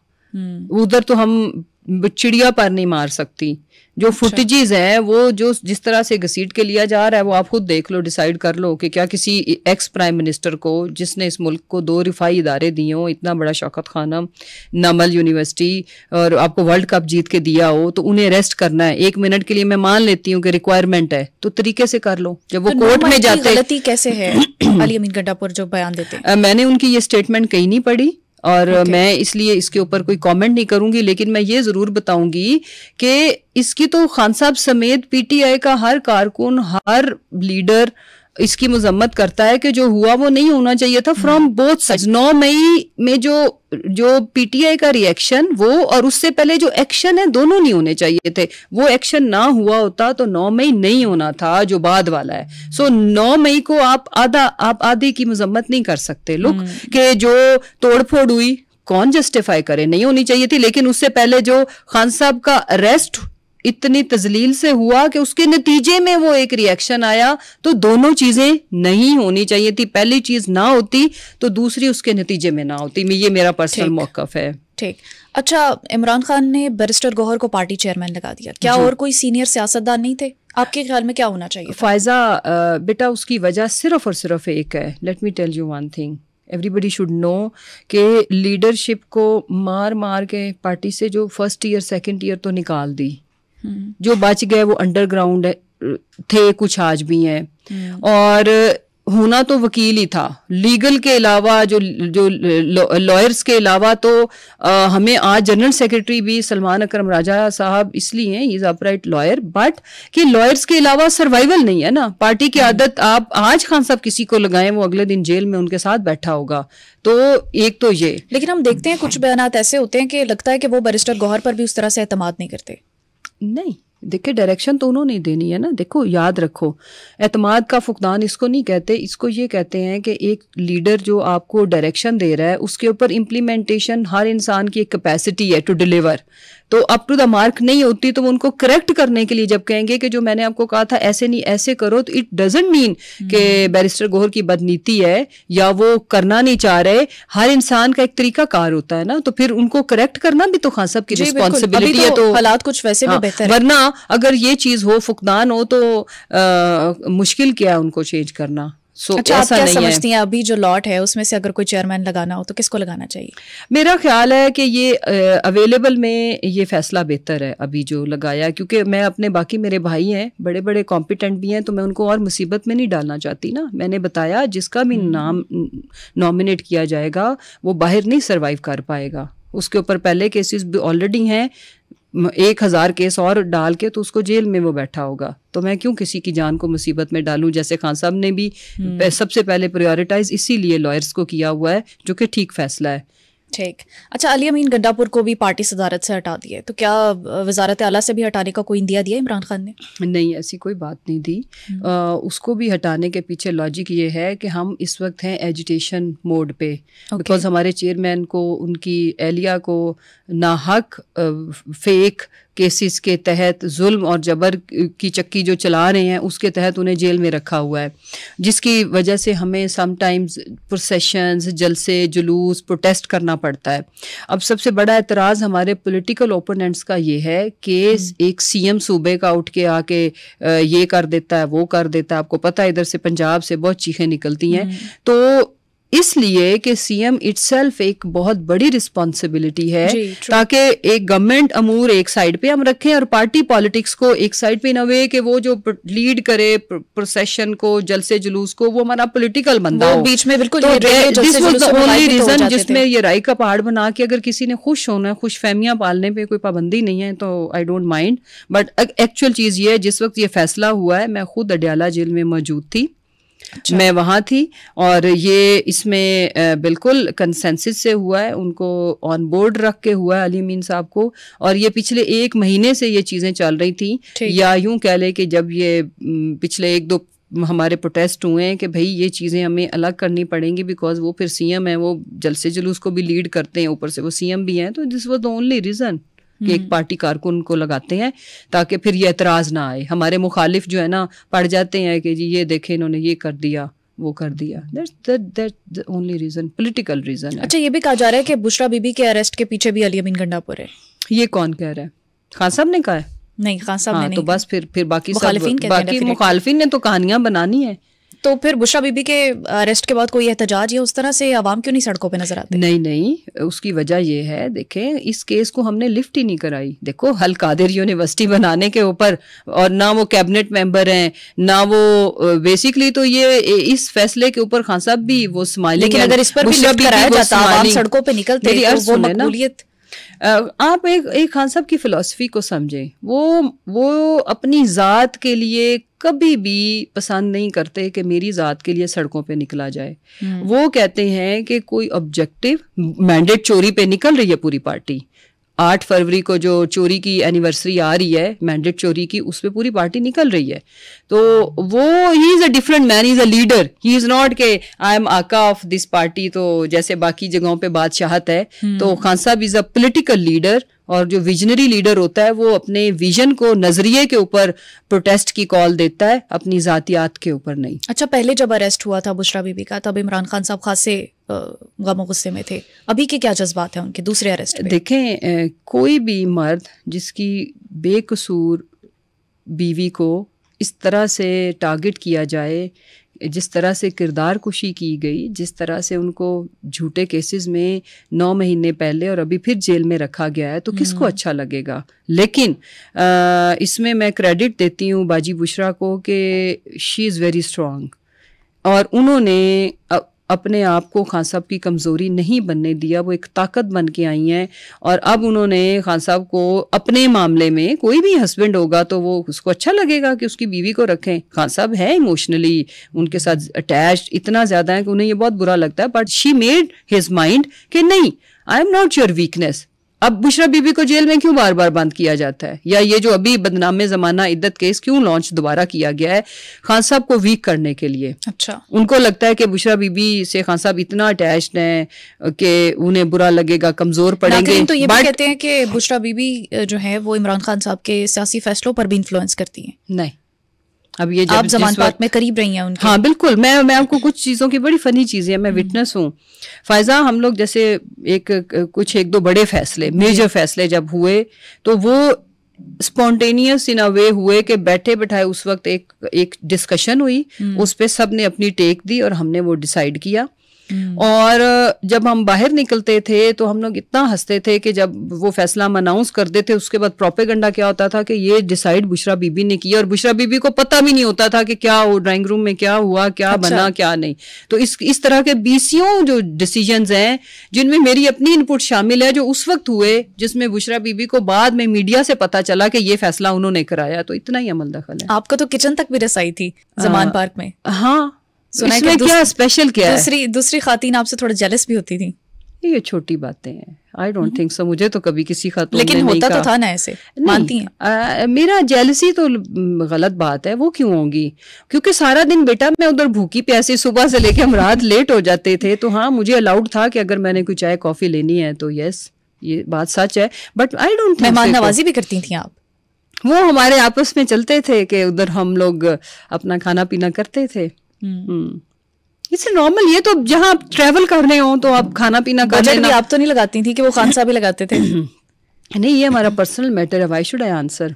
उधर तो हम चिड़िया पर नहीं मार सकती। जो फुटेजेस हैं वो जो जिस तरह से घसीट के लिया जा रहा है वो आप खुद देख लो, डिसाइड कर लो कि क्या किसी एक्स प्राइम मिनिस्टर को, जिसने इस मुल्क को 2 रिफाई इदारे दिए हो, इतना बड़ा शौकत खानम, नमल यूनिवर्सिटी, और आपको वर्ल्ड कप जीत के दिया हो, तो उन्हें अरेस्ट करना है 1 मिनट के लिए। मैं मान लेती हूँ कि रिक्वायरमेंट है, तो तरीके से कर लो। जब वो कोर्ट में जाते, गलती कैसे है अली अमीन गंडापुर जो बयान देते हैं? मैंने उनकी ये स्टेटमेंट कहीं नहीं पढ़ी, और मैं इसलिए इसके ऊपर कोई कमेंट नहीं करूंगी। लेकिन मैं ये जरूर बताऊंगी कि इसकी तो खान साहब समेत पीटीआई का हर कारकुन, हर लीडर इसकी मजम्मत करता है कि जो हुआ वो नहीं होना चाहिए था फ्रॉम बोथ साइड्स। 9 मई में जो पीटीआई का रिएक्शन, वो और उससे पहले जो एक्शन है, दोनों नहीं होने चाहिए थे। वो एक्शन ना हुआ होता तो 9 मई नहीं होना था जो बाद वाला है। सो 9 मई को आप आधे की मजम्मत नहीं कर सकते। लुक कि जो तोड़फोड़ हुई कौन जस्टिफाई करे, नहीं होनी चाहिए थी। लेकिन उससे पहले जो खान साहब का अरेस्ट इतनी तजलील से हुआ कि उसके नतीजे में वो एक रिएक्शन आया, तो दोनों चीजें नहीं होनी चाहिए थी। पहली चीज ना होती तो दूसरी उसके नतीजे में ना होती। ये मेरा पर्सनल मौकफ है। ठीक। अच्छा, इमरान खान ने बैरिस्टर गौहर को पार्टी चेयरमैन लगा दिया, क्या और कोई सीनियर सियासतदान नहीं थे? आपके ख्याल में क्या होना चाहिए? फायजा बेटा, उसकी वजह सिर्फ और सिर्फ एक है। Let me tell you one thing, everybody should know कि लीडरशिप को मार मार के पार्टी से जो फर्स्ट ईयर सेकेंड ईयर तो निकाल दी, जो बच गए वो अंडरग्राउंड थे, कुछ आज भी हैं। और होना तो वकील ही था, लीगल के अलावा जो लॉयर्स के अलावा तो हमें आज जनरल सेक्रेटरी भी सलमान अकरम राजा साहब इसलिए हैं, he is upright lawyer, but कि लॉयर्स के अलावा सर्वाइवल नहीं है ना। पार्टी की आदत आप आज खान साहब किसी को लगाएं, वो अगले दिन जेल में उनके साथ बैठा होगा। तो एक तो ये, लेकिन हम देखते हैं कुछ बयानात ऐसे होते हैं कि लगता है कि वो बैरिस्टर गौहर पर भी उस तरह से एतमाद नहीं करते। नहीं, देखिए डायरेक्शन तो उन्होंने देनी है ना। देखो याद रखो, एतमाद का फुकदान इसको नहीं कहते, इसको ये कहते हैं कि एक लीडर जो आपको डायरेक्शन दे रहा है उसके ऊपर इम्प्लीमेंटेशन, हर इंसान की एक कैपेसिटी है टू डिलीवर। तो अप टू द मार्क नहीं होती तो वो उनको करेक्ट करने के लिए जब कहेंगे कि जो मैंने आपको कहा था ऐसे नहीं ऐसे करो, तो इट डजंट मीन कि बैरिस्टर गौहर की बदनीति है या वो करना नहीं चाह रहे। हर इंसान का एक तरीका कार होता है ना, तो फिर उनको करेक्ट करना भी तो खान साहब की रिस्पॉन्सिबिलिटी है। तो हालात कुछ वैसे भी बेहतर है, वरना अगर ये चीज हो, फुकदान हो, तो मुश्किल क्या है उनको चेंज करना। अच्छा, आप क्या समझती हैं अभी जो लॉट है उसमें से अगर कोई चेयरमैन लगाना हो तो किसको लगाना चाहिए? मेरा ख्याल है कि ये अवेलेबल में ये फैसला बेहतर है अभी जो लगाया, क्योंकि मैं अपने बाकी मेरे भाई हैं बड़े बड़े कॉम्पिटेंट भी हैं, तो मैं उनको और मुसीबत में नहीं डालना चाहती ना। मैंने बताया जिसका भी नाम नॉमिनेट किया जाएगा वो बाहर नहीं सर्वाइव कर पाएगा। उसके ऊपर पहले केसेस भी ऑलरेडी हैं, 1000 केस और डाल के तो उसको जेल में वो बैठा होगा, तो मैं क्यों किसी की जान को मुसीबत में डालूं। जैसे खान साहब ने भी सबसे पहले प्रायोरिटाइज इसीलिए लॉयर्स को किया हुआ है, जो कि ठीक फैसला है। ठीक। अच्छा, अली अमीन गंडापुर को भी पार्टी सदारत से हटा दिया, तो क्या वजारत आला से भी हटाने का कोई इंदिया दिया इमरान खान ने? नहीं, ऐसी कोई बात नहीं दी। उसको भी हटाने के पीछे लॉजिक ये है कि हम इस वक्त हैं एजिटेशन मोड पे, बिकॉज हमारे चेयरमैन को, उनकी एहलिया को नाहक फेक केसेस के तहत जुल्म और जबर की चक्की जो चला रहे हैं उसके तहत उन्हें जेल में रखा हुआ है, जिसकी वजह से हमें समटाइम्स प्रोसेशंस, जलसे, जुलूस, प्रोटेस्ट करना पड़ता है। अब सबसे बड़ा एतराज़ हमारे पॉलिटिकल ओपोनेंट्स का ये है कि एक सीएम सूबे का उठ के आके ये कर देता है, वो कर देता है। आपको पता है इधर से पंजाब से बहुत चीखें निकलती हैं, तो इसलिए कि सीएम इटसेल्फ एक बहुत बड़ी रिस्पॉन्सिबिलिटी है, ताकि एक गवर्नमेंट अमूर एक साइड पे हम रखें और पार्टी पॉलिटिक्स को एक साइड पे, इन अ वे कि वो जो लीड करे प्रोसेशन को, जलसे जुलूस को, वो हमारा पॉलिटिकल बंदा हो बीच में। बिल्कुल, this was the only reason जिसमें ये राई का पहाड़ बना के अगर किसी ने खुश होना है, खुश फहमियां पालने पे कोई पाबंदी नहीं है, तो I don't mind. But actual चीज ये है, जिस वक्त ये फैसला हुआ है, मैं खुद अडयाला जेल में मौजूद थी। अच्छा। मैं वहाँ थी और ये इसमें बिल्कुल कंसेंसस से हुआ है, उनको ऑन बोर्ड रख के हुआ है अली अमीन साहब को, और ये पिछले 1 महीने से ये चीज़ें चल रही थी, या यूं कह ले कि जब ये पिछले 1-2 हमारे प्रोटेस्ट हुए हैं कि भाई ये चीज़ें हमें अलग करनी पड़ेंगी, बिकॉज वो फिर सीएम है, वो जलसे जुलूस को भी लीड करते हैं, ऊपर से वो सीएम भी हैं, तो this was the only reason कि एक पार्टी कारकुन को लगाते हैं ताकि फिर ये एतराज़ ना आए। हमारे मुखालिफ जो है ना पढ़ जाते हैं कि जी ये देखें इन्होंने ये कर दिया, वो कर दिया। That's the only reason, political reason है। अच्छा, ये भी कहा जा रहा है कि बुशरा बीबी के अरेस्ट के पीछे भी अली अमीन गंडापुर है। ये कौन कह रहा है? खान साहब ने कहा है? नहीं, खान साहब ने नहीं। तो बस फिर बाकी मुखालिफिन ने तो कहानियां बनानी है। तो फिर बुशरा बीबी के अरेस्ट के बाद कोई एहतजाज या उस तरह से आवाम क्यों नहीं सड़कों पे नजर आते? नहीं, उसकी वजह ये है, देखें इस केस को हमने लिफ्ट ही नहीं कराई। देखो, अल कादिर यूनिवर्सिटी बनाने के ऊपर, और ना वो कैबिनेट मेंबर हैं, ना वो बेसिकली तो ये इस फैसले के ऊपर खान साहब भी वो स्माइलिंग। लेकिन अगर इस पर भी लिफ्ट कराया जाता, आवाम सड़कों पे निकलते, तो वो मकबूलियत। आप एक खान साहब की फिलॉसफी को समझें। वो अपनी ज़ात के लिए कभी भी पसंद नहीं करते कि मेरी ज़ात के लिए सड़कों पे निकला जाए। वो कहते हैं कि कोई ऑब्जेक्टिव, मैंडेट चोरी पे निकल रही है पूरी पार्टी। 8 फरवरी को जो चोरी की एनिवर्सरी आ रही है, मैंडेट चोरी की, उस पर पूरी पार्टी निकल रही है। तो वो he is a different man, he is a leader, he is not के आई एम आका ऑफ दिस पार्टी। तो जैसे बाकी जगहों पे बादशाहत है, तो खान साहब इज़ अ पॉलिटिकल लीडर, और जो विजनरी लीडर होता है वो अपने विजन को, नजरिए के ऊपर प्रोटेस्ट की कॉल देता है, अपनी जातियात के ऊपर नहीं। अच्छा, पहले जब अरेस्ट हुआ था बुशरा बीबी का, तब इमरान खान साहब खासे गम गुस्से में थे। अभी के क्या जज्बात हैं उनके दूसरे अरेस्ट पे? देखें, कोई भी मर्द जिसकी बेकसूर बीवी को इस तरह से टारगेट किया जाए, जिस तरह से किरदार कुशी की गई, जिस तरह से उनको झूठे केसेस में 9 महीने पहले और अभी फिर जेल में रखा गया है, तो किसको अच्छा लगेगा। लेकिन इसमें मैं क्रेडिट देती हूँ बाजी बुशरा को कि शी इज़ वेरी स्ट्रॉन्ग, और उन्होंने अपने आप को खान साहब की कमज़ोरी नहीं बनने दिया। वो एक ताकत बन के आई हैं, और अब उन्होंने खान साहब को अपने मामले में, कोई भी हस्बैंड होगा तो वो उसको अच्छा लगेगा कि उसकी बीवी को रखें। खान साहब है इमोशनली उनके साथ अटैच्ड इतना ज़्यादा है कि उन्हें ये बहुत बुरा लगता है, but she made his mind कि नहीं, I am not your weakness. अब बुशरा बीबी को जेल में क्यों बार बार बंद किया जाता है, या ये जो अभी बदनामे ज़माना इद्दत केस क्यों लॉन्च दोबारा किया गया है? खान साहब को वीक करने के लिए। अच्छा, उनको लगता है कि बुशरा बीबी से खान साहब इतना अटैच्ड हैं कि उन्हें बुरा लगेगा, कमज़ोर पड़ेंगे। तो ये भी कहते हैं कि बुशरा बीबी जो है वो इमरान खान साहब के सियासी फैसलों पर भी इन्फ्लुएंस करती हैं। नहीं, अब ये आप ज़मान पाक में करीब रही हैं उनके। हाँ बिल्कुल, मैं आपको कुछ चीज़ों की बड़ी फनी चीज़ें, मैं विटनेस हूँ फ़ायज़ा। हम लोग जैसे कुछ 1-2 बड़े फैसले, मेजर फैसले जब हुए, तो वो स्पॉन्टेनियस इन अ वे हुए कि बैठे बैठाए उस वक्त एक डिस्कशन हुई, उस पर सब ने अपनी टेक दी और हमने वो डिसाइड किया। और जब हम बाहर निकलते थे तो हम लोग इतना हंसते थे कि जब वो फैसला हम अनाउंस कर देते उसके बाद प्रोपेगेंडा क्या होता था कि ये डिसाइड बुशरा बीबी ने किया, और बुशरा बीबी को पता भी नहीं होता था कि क्या हो ड्राइंग रूम में क्या हुआ, क्या बना, क्या नहीं। तो इस तरह के 20 जो डिसीजंस हैं जिनमें मेरी अपनी इनपुट शामिल है, जो उस वक्त हुए जिसमें बुशरा बीबी को बाद में मीडिया से पता चला कि ये फैसला उन्होंने कराया, तो इतना ही अमल दखल है। आपको तो किचन तक भी रसाई थी जमान पार्क में। हाँ, इसमें क्या स्पेशल क्या है? दूसरी खातून आपसे थोड़ा जेलस भी होती थी। ये छोटी बातें हैं, आई डोंट थिंक सो। मुझे तो कभी किसी खातून लेकिन होता तो था ना ऐसे, मानती हैं? मेरा जेलसी तो गलत बात है, वो क्यों होगी? क्योंकि सारा दिन बेटा मैं उधर भूखी प्यासी सुबह से लेके हम रात लेट हो जाते थे, तो हाँ मुझे अलाउड था कि अगर मैंने कोई चाय कॉफी लेनी है तो यस, ये बात सच है। बट आई डोंट थिंक मेहमान नवाजी भी करती थी आप? वो हमारे आपस में चलते थे कि उधर हम लोग अपना खाना पीना करते थे। It's normal. ये तो जहाँ आप ट्रैवल कर रहे हो तो आप खाना पीना कर रहे हो। आप तो नहीं लगाती थी कि वो खान साहब भी लगाते थे? नहीं, ये हमारा पर्सनल मैटर है। Why should I answer?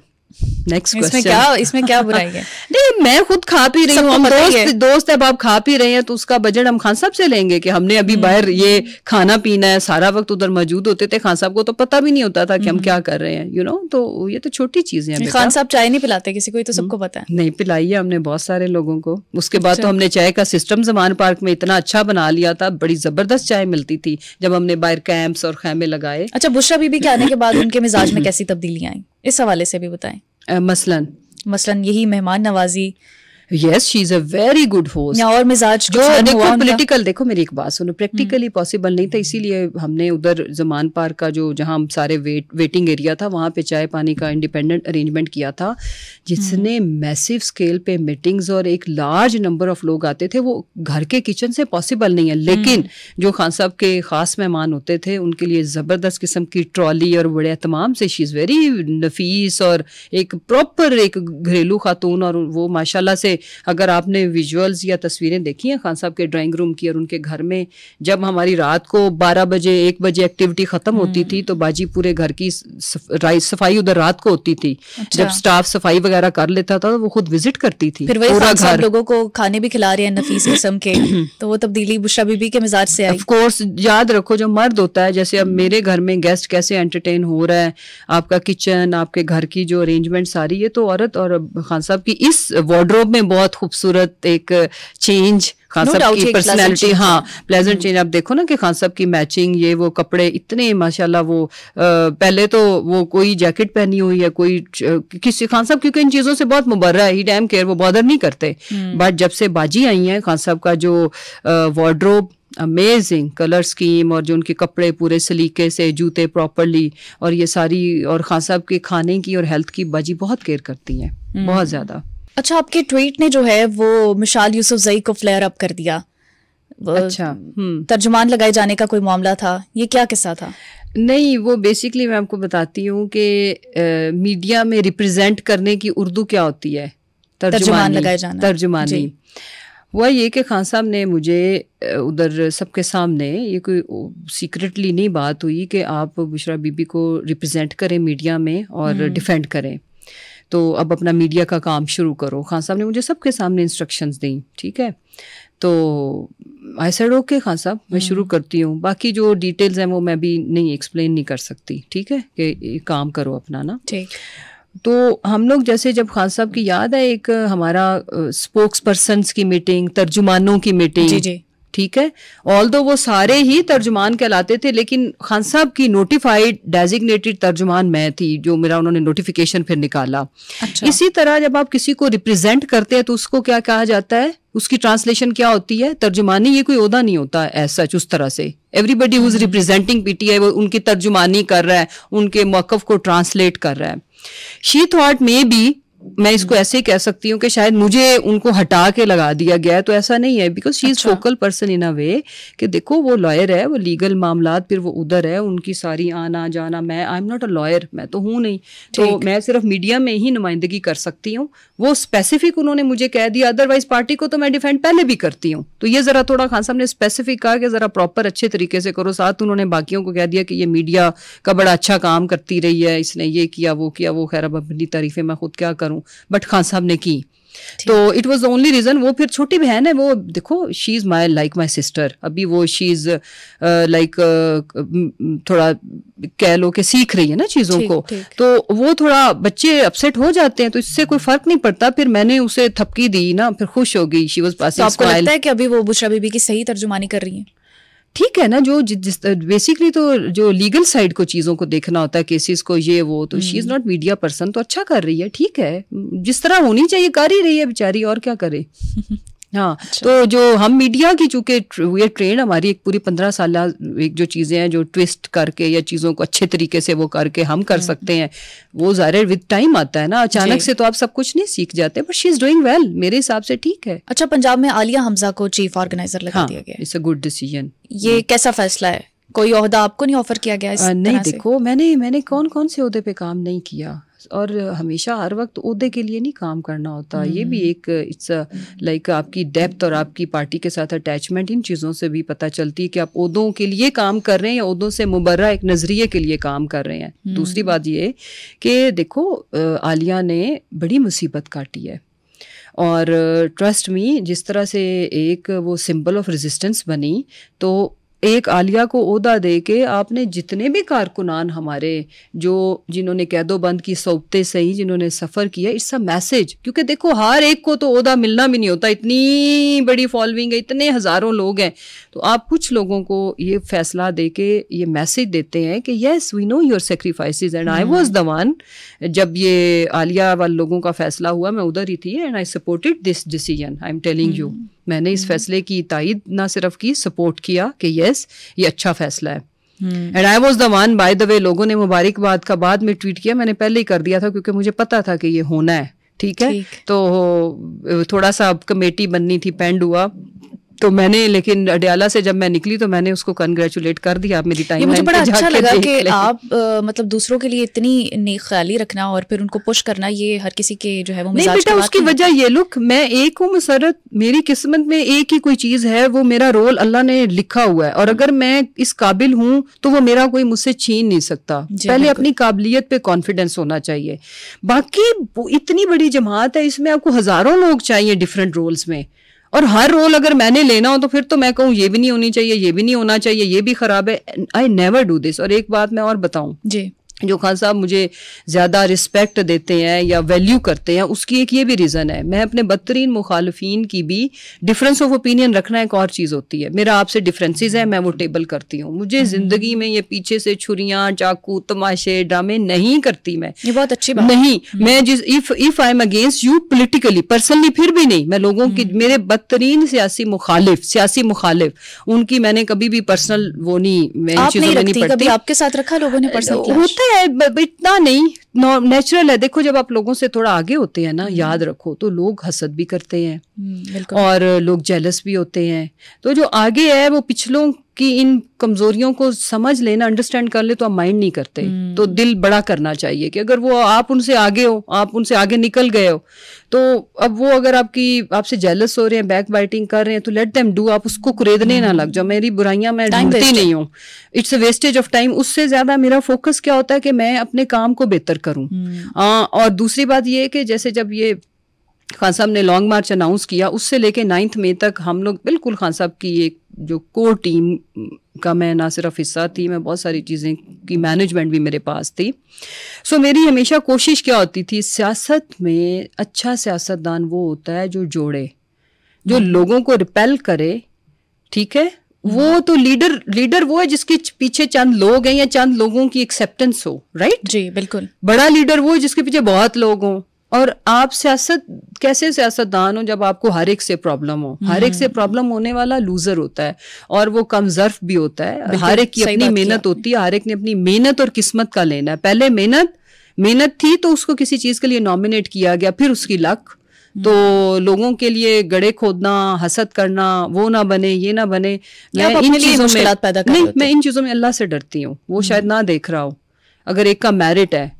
Next question. इसमें क्या बुराई है? नहीं, मैं खुद खा पी रही हूँ, हम दोस्त है, अब आप खा पी रहे हैं तो उसका बजट हम खान साहब से लेंगे कि हमने अभी बाहर ये खाना पीना है। सारा वक्त उधर मौजूद होते थे, खान साहब को तो पता भी नहीं होता था कि हम क्या कर रहे हैं, तो ये तो छोटी चीजें हैं। खान साहब चाय नहीं पिलाते किसी को, ये तो सबको पता है। नहीं पिलाई है हमने बहुत सारे लोगों को। उसके बाद तो हमने चाय का सिस्टम जमान पार्क में इतना अच्छा बना लिया था, बड़ी जबरदस्त चाय मिलती थी जब हमने बाहर कैंप्स और खैमे लगाए। अच्छा, बुशरा बीबी के आने के बाद उनके मिजाज में कैसी तब्दीलियां आई, इस हवाले से भी बताएं। मसलन यही मेहमान नवाजी। Yes, she is a very good host. और मिजाज जो देखो पॉलिटिकल, देखो मेरी एक बात सुनो, प्रैक्टिकली पॉसिबल नहीं था, इसीलिए हमने उधर जमान पार्क का जो जहाँ सारे वेटिंग एरिया था वहाँ पे चाय पानी का इंडिपेंडेंट अरेंजमेंट किया था, जिसने मैसिव स्केल पे मीटिंग्स और एक लार्ज नंबर ऑफ लोग आते थे। वो घर के किचन से पॉसिबल नहीं है, लेकिन जो खान साहब के खास मेहमान होते थे उनके लिए जबरदस्त किस्म की ट्रॉली और बड़े एहतमाम से, शी इज़ वेरी नफीस और एक प्रॉपर एक घरेलू खातून। और वो माशाल्लाह से, अगर आपने विजुअल्स या तस्वीरें देखी हैं खान साहब के ड्राइंग रूम की और उनके घर में, जब हमारी रात को 12 बजे 1 बजे एक्टिविटी खत्म होती थी तो बाजी पूरे घर की सफाई उधर रात को होती थी। अच्छा। जब स्टाफ सफाई वगैरह कर लेता था तो वो खुद विजिट करती थी। फिर वही पूरा घर, लोगों को खाने भी खिला रहे हैं नफीस किस्म के, तो वो तब्दीली बुशरा बीबी के मिजाज से आई। ऑफ कोर्स, याद रखो जो मर्द होता है, जैसे अब मेरे घर में गेस्ट कैसे एंटरटेन हो रहा है, आपका किचन, आपके घर की जो अरेंजमेंट सारी, ये तो औरत और खान साहब की इस वार्डरोब में बहुत खूबसूरत एक चेंज, खान साहब की पर्सनैलिटी, हाँ प्लेजेंट चेंज। आप देखो ना कि खान साहब की मैचिंग, ये वो कपड़े इतने माशाल्लाह, वो पहले तो वो कोई जैकेट पहनी हुई है, कोई किसी खान साहब क्योंकि इन चीज़ों से बहुत मुबर्रा है, ही डैम केयर, वो बॉदर नहीं करते। बट जब से बाजी आई हैं, खान साहब का जो वार्डरोब अमेजिंग कलर स्कीम और जो उनके कपड़े पूरे सलीके से, जूते प्रॉपरली, और ये सारी, और खान साहब के खाने की और हेल्थ की बाजी बहुत केयर करती हैं, बहुत ज़्यादा। अच्छा, आपके ट्वीट ने जो है वो मिशाल यूसुफजई को फ्लेयर अप कर दिया। अच्छा, तर्जुमान लगाए जाने का कोई मामला था, ये क्या किस्सा था? नहीं, वो बेसिकली मैं आपको बताती हूँ कि मीडिया में रिप्रेजेंट करने की उर्दू क्या होती है, तर्जुमान लगाए जाना, तर्जुमानी। हुआ ये कि खान साहब ने मुझे उधर सबके सामने, ये कोई सीक्रेटली नहीं बात हुई कि आप बुशरा बीबी को रिप्रेजेंट करें मीडिया में और डिफेंड करें, तो अब अपना मीडिया का काम शुरू करो। खान साहब ने मुझे सबके सामने इंस्ट्रक्शंस दी, ठीक है। तो आई सेड ओके खान साहब, मैं शुरू करती हूँ, बाकी जो डिटेल्स हैं वो मैं भी नहीं एक्सप्लेन नहीं कर सकती, ठीक है, कि काम करो अपना ना। ठीक। तो हम लोग जैसे, जब खान साहब की याद है एक हमारा स्पोक्स पर्सन्स की मीटिंग, तर्जुमानों की मीटिंग, जी जी, ठीक है, ऑल्दो वो सारे ही तर्जुमान कहलाते थे, लेकिन खान साहब की नोटिफाइड डेजिग्नेटेड तर्जुमान मैं थी, जो मेरा उन्होंने नोटिफिकेशन फिर निकाला। अच्छा। इसी तरह जब आप किसी को रिप्रेजेंट करते हैं तो उसको क्या कहा जाता है, उसकी ट्रांसलेशन क्या होती है, तर्जुमानी। ये कोई ओहदा नहीं होता है एज सच उस तरह से। Everybody who is representing PTI वो उनकी तर्जुमानी कर रहा है, उनके मौकफ को ट्रांसलेट कर रहा है। शी थॉट मे बी, मैं इसको ऐसे ही कह सकती हूँ कि शायद मुझे उनको हटा के लगा दिया गया है, तो ऐसा नहीं है, because she is focal person in a way कि देखो वो लॉयर है, वो लीगल मामलात, फिर वो उधर है, उनकी सारी आना जाना, मैं I am not a lawyer, मैं तो हूँ नहीं, तो मैं सिर्फ मीडिया में ही नुमाइंदगी कर सकती हूँ। वो स्पेसिफिक उन्होंने मुझे कह दिया, अदरवाइज पार्टी को तो मैं डिफेंड पहले भी करती हूँ। तो ये जरा थोड़ा खान साहब ने स्पेसिफिक कहा कि जरा प्रॉपर अच्छे तरीके से करो। साथ उन्होंने बाकियों को कह दिया कि ये मीडिया का बड़ा अच्छा काम करती रही है, इसने ये किया वो किया, वो खैर अब अपनी तारीफें मैं खुद क्या करूँ, करूं, बट खान साहब ने की। तो it was the only reason. वो फिर छोटी बहन है, वो देखो she is my like my sister. अभी वो शी इज लाइक थोड़ा कह लो कि सीख रही है ना चीजों को, तो वो थोड़ा बच्चे अपसेट हो जाते हैं, तो इससे कोई फर्क नहीं पड़ता। फिर मैंने उसे थपकी दी ना, फिर खुश हो गई, शी वाज पासिंग। तो आपको लगता है कि अभी वो बुशरा बीबी की सही तर्जुमानी कर रही है? ठीक है ना, जो जिस बेसिकली तो जो लीगल साइड को चीज़ों को देखना होता है, केसेस को, ये वो, तो she is not media person, तो अच्छा कर रही है, ठीक है, जिस तरह होनी चाहिए कर ही रही है बेचारी, और क्या करे। हाँ अच्छा। तो जो हम मीडिया की चूंकि वी आर ट्रेंड, हमारी एक पूरी 15 साल एक जो चीज़ें हैं जो ट्विस्ट करके या चीज़ों को अच्छे तरीके से वो करके हम कर सकते हैं, वो ज़ाहिर विद टाइम आता है ना, अचानक से तो आप सब कुछ नहीं सीख जाते, but she is doing well, मेरे हिसाब से ठीक है। अच्छा, पंजाब में आलिया हमजा को चीफ ऑर्गेनाइजर लगा दिया गया, इट्स अ गुड डिसीजन। ये कैसा फैसला है? कोई ओहदा आपको नहीं ऑफर किया गया इस नहीं, देखो मैंने कौन कौन से ओहदे पे काम नहीं किया, और हमेशा हर वक्त ओहदे के लिए नहीं काम करना होता। ये भी एक इट्स लाइक आपकी डेप्थ और आपकी पार्टी के साथ अटैचमेंट, इन चीज़ों से भी पता चलती है कि आप ओहदों के लिए काम कर रहे हैं या ओहदों से मुबर्रा एक नज़रिए के लिए काम कर रहे हैं। दूसरी बात ये कि देखो आलिया ने बड़ी मुसीबत काटी है, और ट्रस्ट मी, जिस तरह से एक वो सिंबल ऑफ रेजिस्टेंस बनी, तो एक आलिया को ओहदा दे के आपने जितने भी कारकुनान हमारे जो जिन्होंने कैदोबंद की सोबते से ही जिन्होंने सफ़र किया, इट्स अ मैसेज। क्योंकि देखो हर एक को तो ओहदा मिलना भी नहीं होता, इतनी बड़ी फॉलोइंग है, इतने हज़ारों लोग हैं, तो आप कुछ लोगों को ये फैसला दे के ये मैसेज देते हैं कि yes we know your sacrifices and I was the one. जब ये आलिया वाले लोगों का फैसला हुआ, मैं उधर ही थी, and I supported this decision, I am telling you. मैंने इस फैसले की तायद ना सिर्फ की, सपोर्ट किया कि यस ये अच्छा फैसला है। And I was the one, by the way, लोगों ने मुबारकबाद का बाद में ट्वीट किया, मैंने पहले ही कर दिया था क्योंकि मुझे पता था कि ये होना है, ठीक है। तो थोड़ा सा कमेटी बननी थी, पेंड हुआ, तो मैंने, लेकिन अडयाला से जब मैं निकली तो मैंने उसको कंग्रेचुलेट कर दिया। आप मेरी टाइम, मुझे बड़ा अच्छा लगा कि आप मतलब दूसरों के लिए इतनी नेक ख्याली रखना और फिर उनको पुश करना, ये हर किसी के जो है वो मिजाज नहीं बेटा, उसकी वजह ये, लुक मैं एक हूँ मुसर्रत, मेरी किस्मत में एक ही कोई चीज है, वो मेरा रोल अल्लाह ने लिखा हुआ है, और अगर मैं इस काबिल हूँ तो वो मेरा कोई मुझसे छीन नहीं सकता। पहले अपनी काबिलियत पे कॉन्फिडेंस होना चाहिए। बाकी इतनी बड़ी जमात है, इसमें आपको हजारों लोग चाहिए डिफरेंट रोल्स में, और हर रोल अगर मैंने लेना हो तो फिर तो मैं कहूँ ये भी नहीं होनी चाहिए, ये भी नहीं होना चाहिए, ये भी खराब है। I never do this. और एक बात मैं और बताऊं जी, जो खान साहब मुझे ज़्यादा रिस्पेक्ट देते हैं या वैल्यू करते हैं, उसकी एक ये भी रीज़न है, मैं अपने बदतरीन मुखालफीन की भी डिफरेंस ऑफ ओपिनियन रखना एक और चीज़ होती है। मेरा आपसे डिफरेंसेस है, मैं वो टेबल करती हूँ। मुझे ज़िंदगी में ये पीछे से छुरियाँ, चाकू, तमाशे, ड्रामे नहीं करती मैं। ये बहुत अच्छी बात नहीं, मैं जिस if I am against you politically, personally, फिर भी नहीं, मैं लोगों की, मेरे बदतरीन सियासी मुखालिफ, उनकी मैंने कभी भी पर्सनल वो नहीं, मैं चीज़ों में नहीं पढ़ती। आपके साथ रखा लोगों ने पर्सनल? होता है, इतना नहीं, नेचुरल है। देखो जब आप लोगों से थोड़ा आगे होते हैं ना, याद रखो, तो लोग हसद भी करते हैं और लोग जेलस भी होते हैं। तो जो आगे है वो पिछलों की इन कमजोरियों को समझ लेना, अंडरस्टैंड कर ले, तो आप माइंड नहीं करते। तो दिल बड़ा करना चाहिए कि अगर वो आप उनसे आगे हो, आप उनसे आगे निकल गए हो, तो अब वो अगर आपसे जेलस हो रहे हैं, बैक बाइटिंग कर रहे हैं, तो लेट देम डू। आप उसको कुरेदने ना लग जाओ। मेरी बुराइयां मैं ढूंढती नहीं हूँ, it's a wastage of time. उससे ज्यादा मेरा फोकस क्या होता है कि मैं अपने काम को बेहतर करूँ। और दूसरी बात ये कि जैसे जब ये खान साहब ने लॉन्ग मार्च अनाउंस किया, उससे लेके 9 मई तक हम लोग बिल्कुल खान साहब की एक जो कोर टीम का मैं ना सिर्फ हिस्सा थी, मैं बहुत सारी चीज़ें की मैनेजमेंट भी मेरे पास थी। सो मेरी हमेशा कोशिश क्या होती थी, सियासत में अच्छा सियासतदान वो होता है जो जोड़े, जो लोगों को रिपेल करे, ठीक है। वो तो लीडर वो है जिसके पीछे चंद लोग हैं या चंद लोगों की एक्सेप्टेंस हो, राइट जी बिल्कुल। बड़ा लीडर वो है जिसके पीछे बहुत लोग हों। और आप कैसे सियासतदान हो जब आपको हर एक से प्रॉब्लम हो। हर एक से प्रॉब्लम होने वाला लूजर होता है, और वो कम ज़र्फ भी होता है। हर एक की अपनी मेहनत होती है, हर एक ने अपनी मेहनत और किस्मत का लेना है। पहले मेहनत थी तो उसको किसी चीज़ के लिए नॉमिनेट किया गया, फिर उसकी लक। तो लोगों के लिए गड़े खोदना, हसद करना, वो ना बने, ये ना बने, मैं इन चीज़ों में मैं इन चीज़ों में अल्लाह से डरती हूँ। वो शायद ना देख रहा हो। अगर एक का मेरिट है,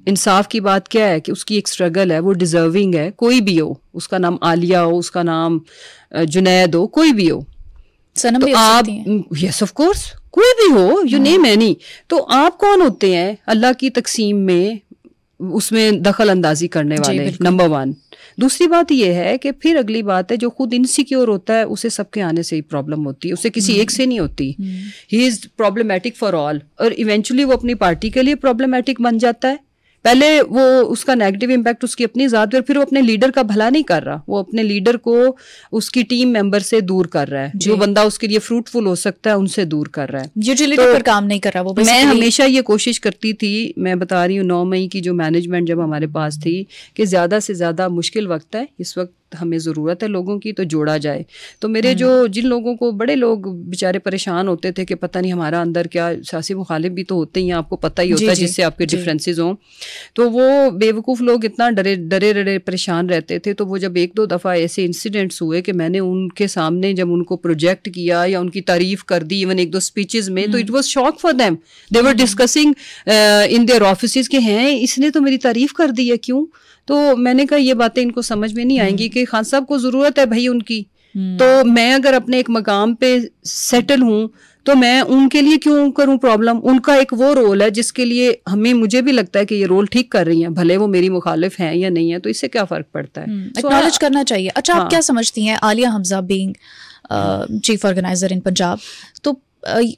इंसाफ की बात क्या है कि उसकी एक स्ट्रगल है, वो डिजर्विंग है, कोई भी हो, उसका नाम आलिया हो, उसका नाम जुनैद हो, कोई भी हो, सनम तो भी आप, यस ऑफ कोर्स, कोई भी हो, यू नेम एनी, तो आप कौन होते हैं अल्लाह की तकसीम में उसमें दखल अंदाजी करने वाले, नंबर 1। दूसरी बात ये है कि फिर अगली बात है, जो खुद इनसिक्योर होता है उसे सबके आने से ही प्रॉब्लम होती है, उसे किसी एक से नहीं होती। He is problematic for all, और इवेंचुअली वो अपनी पार्टी के लिए प्रॉब्लमेटिक बन जाता है। पहले वो उसका नेगेटिव इम्पैक्ट उसकी अपनी ज़ात पर, फिर वो अपने लीडर का भला नहीं कर रहा, वो अपने लीडर को उसकी टीम मेंबर से दूर कर रहा है, जो बंदा उसके लिए फ्रूटफुल हो सकता है उनसे दूर कर रहा है, यूटिलिटी पर काम नहीं कर रहा वो। मैं हमेशा ये कोशिश करती थी, मैं बता रही हूँ 9 मई की जो मैनेजमेंट जब हमारे पास थी, कि ज़्यादा से ज़्यादा मुश्किल वक्त है इस वक्त, हमें ज़रूरत है लोगों की, तो जोड़ा जाए। तो मेरे जो जिन लोगों को, बड़े लोग बेचारे परेशान होते थे कि पता नहीं हमारा अंदर क्या, सियासी मुखालिफ भी तो होते ही हैं, आपको पता ही होता है जिससे आपके डिफरेंसेस हों, तो वो बेवकूफ़ लोग इतना डरे परेशान रहते थे। तो वो जब 1-2 दफ़ा ऐसे इंसिडेंट्स हुए कि मैंने उनके सामने जब उनको प्रोजेक्ट किया या उनकी तारीफ़ कर दी इवन 1-2 स्पीचेस में, तो it was shock for them, they were discussing in their offices कि हैं इसने तो मेरी तारीफ़ कर दी है, क्यों? तो मैंने कहा ये बातें इनको समझ में नहीं आएंगी कि खान साहब को ज़रूरत है भाई उनकी, तो मैं अगर अपने एक मकाम पे सेटल हूँ तो मैं उनके लिए क्यों करूं प्रॉब्लम? उनका एक वो रोल है जिसके लिए मुझे भी लगता है कि ये रोल ठीक कर रही हैं, भले वो मेरी मुखालिफ हैं या नहीं है, तो इससे क्या फ़र्क पड़ता है? एक्नॉलेज करना चाहिए। अच्छा, आप क्या समझती हैं Aliya Hamza being chief organiser in Punjab, तो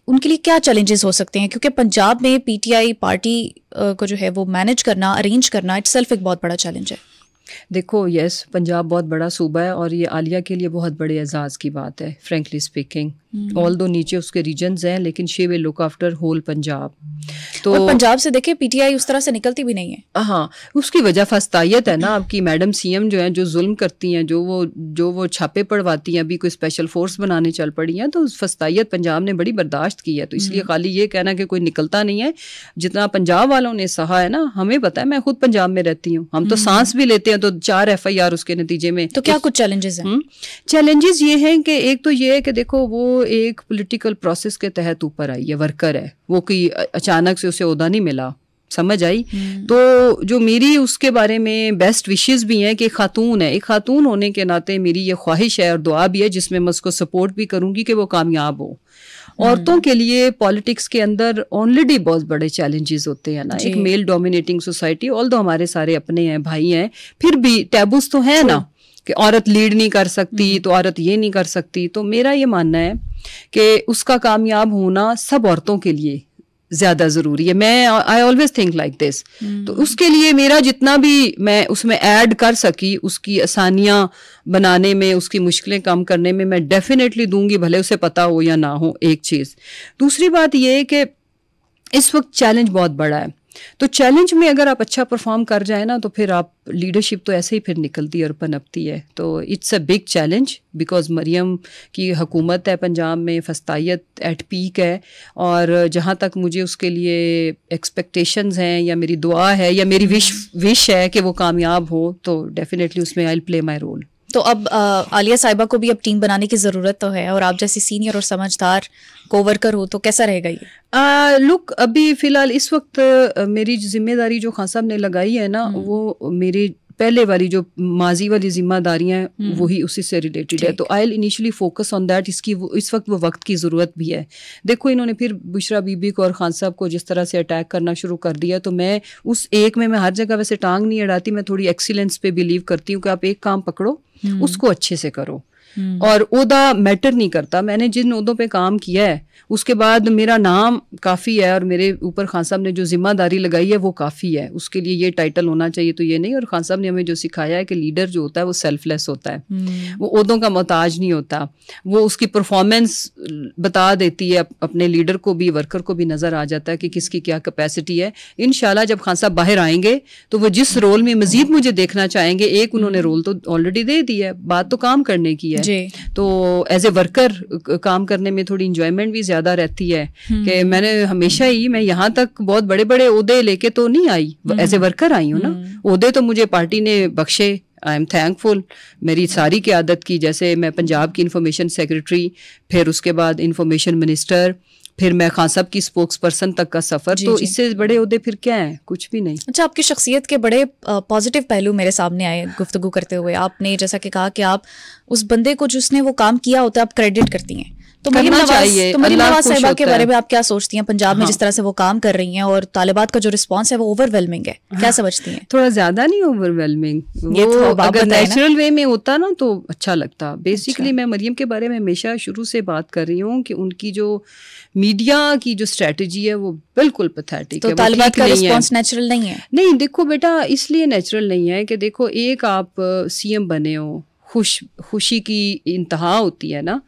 उनके लिए क्या चैलेंजेस हो सकते हैं? क्योंकि पंजाब में पीटीआई पार्टी को जो है वो मैनेज करना, अरेंज करना इटसेल्फ एक बहुत बड़ा चैलेंज है। देखो, यस, पंजाब बहुत बड़ा सूबा है और ये आलिया के लिए बहुत बड़े एजाज़ की बात है, फ्रेंकली स्पीकिंग। ऑल दो नीचे उसके रीजन्स हैं, लेकिन she will look after whole Punjab. तो और पंजाब से देखे पीटीआई उस तरह से निकलती भी नहीं है। हाँ, उसकी वजह फस्तायत है ना आपकी मैडम सीएम जो है, जो जुल्म करती हैं, जो वो छापे पड़वाती हैं, अभी कोई स्पेशल फोर्स बनाने चल पड़ी हैं, तो फस्तायत पंजाब ने बड़ी बर्दाश्त की है। तो इसलिए खाली ये कहना कि कोई निकलता नहीं है, जितना पंजाब वालों ने सहा है ना, हमें पता है, मैं खुद पंजाब में रहती हूँ, हम तो सांस भी लेते हैं, तो 4 FIR उसके नतीजे में। तो क्या कुछ चैलेंजेस हैं? चैलेंजेस ये हैं कि एक तो ये है कि देखो वो एक पॉलिटिकल प्रोसेस के तहत ऊपर आई है, वर्कर है वो, कोई अचानक से उसे ओहदा नहीं मिला, समझ आई? तो जो मेरी उसके बारे में बेस्ट विशेस भी हैं कि खातून है, एक खातून होने के नाते मेरी ये ख्वाहिश है और दुआ भी है, जिसमें मैं उसको सपोर्ट भी करूंगी कि वो कामयाब हो। औरतों के लिए पॉलिटिक्स के अंदर ऑलरेडी बहुत बड़े चैलेंजेस होते हैं ना, एक मेल डोमिनेटिंग सोसाइटी, ऑल्दो हमारे सारे अपने हैं, भाई हैं, फिर भी टैबूस तो है ना कि औरत लीड नहीं कर सकती, तो औरत ये नहीं कर सकती। तो मेरा ये मानना है कि उसका कामयाब होना सब औरतों के लिए ज़्यादा ज़रूरी है। मैं I always think like this. तो उसके लिए मेरा जितना भी मैं उसमें ऐड कर सकी, उसकी आसानियाँ बनाने में, उसकी मुश्किलें कम करने में, मैं डेफिनेटली दूंगी, भले उसे पता हो या ना हो। एक चीज़। दूसरी बात ये है कि इस वक्त चैलेंज बहुत बड़ा है, तो चैलेंज में अगर आप अच्छा परफॉर्म कर जाए ना, तो फिर आप लीडरशिप तो ऐसे ही फिर निकलती है और पनपती है। तो it's a big challenge because Maryam की हुकूमत है पंजाब में, फस्तायत एट पीक है, और जहाँ तक मुझे उसके लिए एक्सपेक्टेशंस हैं या मेरी दुआ है या मेरी विश है कि वो कामयाब हो, तो डेफिनेटली उसमें I will play my role. तो अब आलिया साहिबा को भी अब टीम बनाने की ज़रूरत तो है, और आप जैसी सीनियर और समझदार कोवर्कर हो, तो कैसा रहेगा ये? लुक, अभी फ़िलहाल इस वक्त मेरी जिम्मेदारी जो खान साहब ने लगाई है ना, वो मेरी पहले वाली जो माजी वाली जिम्मेदारियाँ हैं वही उसी से रिलेटेड है। तो I will initially focus on that. इस वक्त वो वक्त की ज़रूरत भी है। देखो, इन्होंने फिर बुशरा बीबी को और खान साहब को जिस तरह से अटैक करना शुरू कर दिया, तो मैं उस एक में, मैं हर जगह वैसे टांग नहीं अड़ाती, मैं थोड़ी एक्सीलेंस पे बिलीव करती हूँ कि आप एक काम पकड़ो, उसको अच्छे से करो, और ओहदा मैटर नहीं करता। मैंने जिन ओहदों पे काम किया है उसके बाद मेरा नाम काफ़ी है, और मेरे ऊपर खान साहब ने जो जिम्मेदारी लगाई है वो काफ़ी है। उसके लिए ये टाइटल होना चाहिए तो ये नहीं। और खान साहब ने हमें जो सिखाया है कि लीडर जो होता है वो सेल्फलेस होता है, वो ओहदों का मोहताज नहीं होता, वो उसकी परफॉर्मेंस बता देती है अपने लीडर को भी, वर्कर को भी नज़र आ जाता है कि किसकी क्या कैपेसिटी है। इंशाल्लाह जब खान साहब बाहर आएंगे तो वो जिस रोल में मजीद मुझे देखना चाहेंगे, एक उन्होंने रोल तो ऑलरेडी दे दिया है, बात तो काम करने की है, तो एज ए वर्कर काम करने में थोड़ी इंजॉयमेंट भी ज्यादा रहती है। कि मैंने हमेशा ही, मैं यहाँ तक बहुत बड़े बड़े ओहदे लेके तो नहीं आई, एज ए वर्कर आई हूँ ना। ओहदे तो मुझे पार्टी ने बख्शे, आई एम थैंकफुल। मेरी सारी क़यादत की, जैसे मैं पंजाब की इंफॉर्मेशन सेक्रेटरी, फिर उसके बाद इंफॉर्मेशन मिनिस्टर, फिर मैं खान साहब की स्पोक्स पर्सन तक का सफ़र, तो इससे बड़े ओहदे फिर क्या है? कुछ भी नहीं। अच्छा, आपकी शख्सियत के बड़े पॉजिटिव पहलू मेरे सामने आए गुफ्तगू करते हुए। आपने जैसा कि कहा कि आप उस बंदे को जिसने वो काम किया होता है आप क्रेडिट करती हैं, तो मरीम नवाज साहिबा के बारे में आप क्या सोचती हैं? पंजाब में हाँ। जिस तरह से वो काम कर रही हैं और तालिबात का जो रिस्पांस है वो ओवरवेलमिंग है, क्या समझती हैं? थोड़ा ज्यादा नहीं ओवरवेलमिंग, ये वो तो अगर नेचुरल वे में होता ना तो अच्छा लगता। बेसिकली मैं मरियम के बारे में हमेशा शुरू से बात कर रही हूँ कि उनकी जो मीडिया की जो स्ट्रेटजी है वो बिल्कुल पैथेटिक है। तो तालिबात का रिस्पांस नेचुरल नहीं है? नहीं, देखो बेटा, इसलिए नेचुरल नहीं है कि देखो एक आप सीएम बने हो, खुशी की इंतहा होती है ना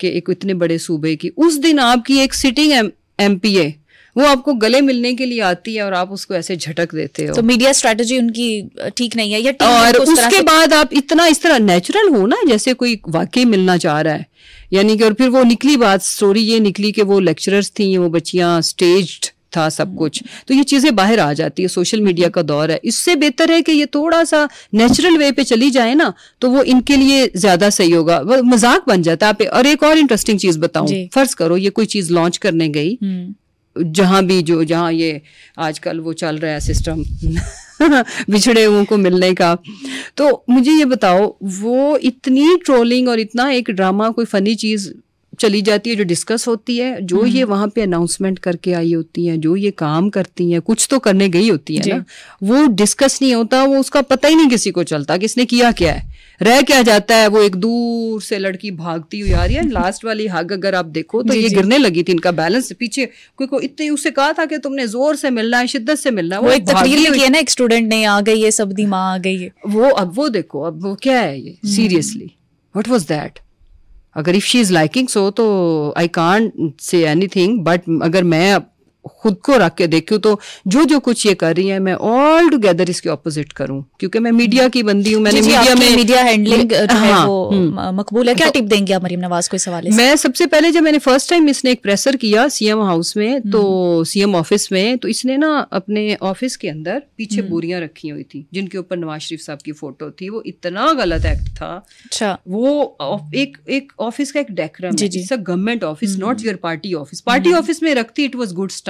कि एक इतने बड़े सूबे की, उस दिन आपकी एक सिटिंग एमपीए वो आपको गले मिलने के लिए आती है और आप उसको ऐसे झटक देते हो। तो मीडिया स्ट्रेटजी उनकी ठीक नहीं है, या और उसके बाद आप इतना इस तरह नेचुरल हो ना जैसे कोई वाकई मिलना चाह रहा है, यानी कि और फिर वो निकली बात, स्टोरी ये निकली कि वो लेक्चरर्स थी, वो बच्चियां, स्टेज्ड था सब कुछ, तो ये चीजें बाहर आ जाती है। सोशल मीडिया का दौर है, इससे बेहतर है कि ये थोड़ा सा नेचुरल वे पे चली जाए ना तो वो इनके लिए ज्यादा सही होगा। वो मजाक बन जाता है। और एक और इंटरेस्टिंग चीज बताऊं, फर्ज करो ये कोई चीज लॉन्च करने गई, जहां ये आजकल वो चल रहा है सिस्टम बिछड़े हुओं को मिलने का, तो मुझे ये बताओ वो इतनी ट्रोलिंग और इतना एक ड्रामा, कोई फनी चीज चली जाती है जो डिस्कस होती है, जो ये वहां पे अनाउंसमेंट करके आई होती हैं, जो ये काम करती हैं, कुछ तो करने गई होती है ना, वो डिस्कस नहीं होता, वो उसका पता ही नहीं किसी को चलता किसने किया क्या है, रह क्या जाता है। वो एक दूर से लड़की भागती हुई आ रही है, लास्ट वाली हग अगर आप देखो तो ये गिरने लगी थी, इनका बैलेंस पीछे कोई इतने उसे कहा था कि तुमने जोर से मिलना है, शिद्दत से मिलना है, वो एक तकरीर की है ना, एक स्टूडेंट ने आ गई है, सब दी माँ आ गई है, वो अब वो देखो अब वो क्या है ये, सीरियसली व्हाट वाज दैट। अगर इफ शी इज लाइकिंग सो तो I can't say anything, but अगर मैं खुद को रख के देखूं तो जो कुछ ये कर रही है मैं ऑल टुगेदर इसके ऑपोजिट करूं, क्योंकि मैं मीडिया की बंदी हूं। मैंने मीडिया हैंडलिंग जो है वो मकबूल है। क्या टिप देंगे आप मरीम नवाज को इस हवाले से? मैं सबसे पहले जब मैंने फर्स्ट टाइम इसने एक प्रेसर किया सीएम हाउस में, तो सीएम ऑफिस में, तो इसने ना अपने ऑफिस के अंदर पीछे बोरियां रखी हुई थी जिनके ऊपर नवाज शरीफ साहब की फोटो थी। वो इतना गलत एक्ट था। अच्छा, वो एक ऑफिस का एक डेकोरम है, it's a government office, not your party office. Party office में रखती इट वाज गुड स्टंट,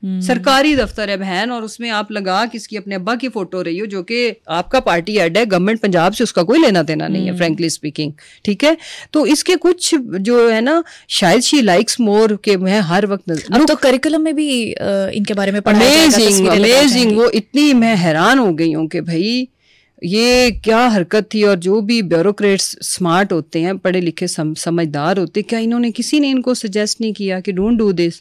सरकारी दफ्तर है बहन, और उसमें आप लगा किसकी अपने अब्बा की फोटो रही हो जो कि आपका पार्टी हेड है, गवर्नमेंट पंजाब से उसका कोई लेना देना नहीं है फ्रैंकली स्पीकिंग, ठीक है। तो इसके कुछ जो है ना, शायद शी लाइक्स मोर के मैं हर वक्त अब तो करिकुलम में भी इनके बारे में पढ़ाया जाएगा। अमेजिंग, वो इतनी मैं हैरान हो गई हूँ कि भाई ये क्या हरकत थी। और जो भी ब्यूरोक्रेट्स स्मार्ट होते हैं, पढ़े लिखे समझदार होते, क्या इन्होंने किसी ने इनको सजेस्ट नहीं किया कि डोंट डू दिस।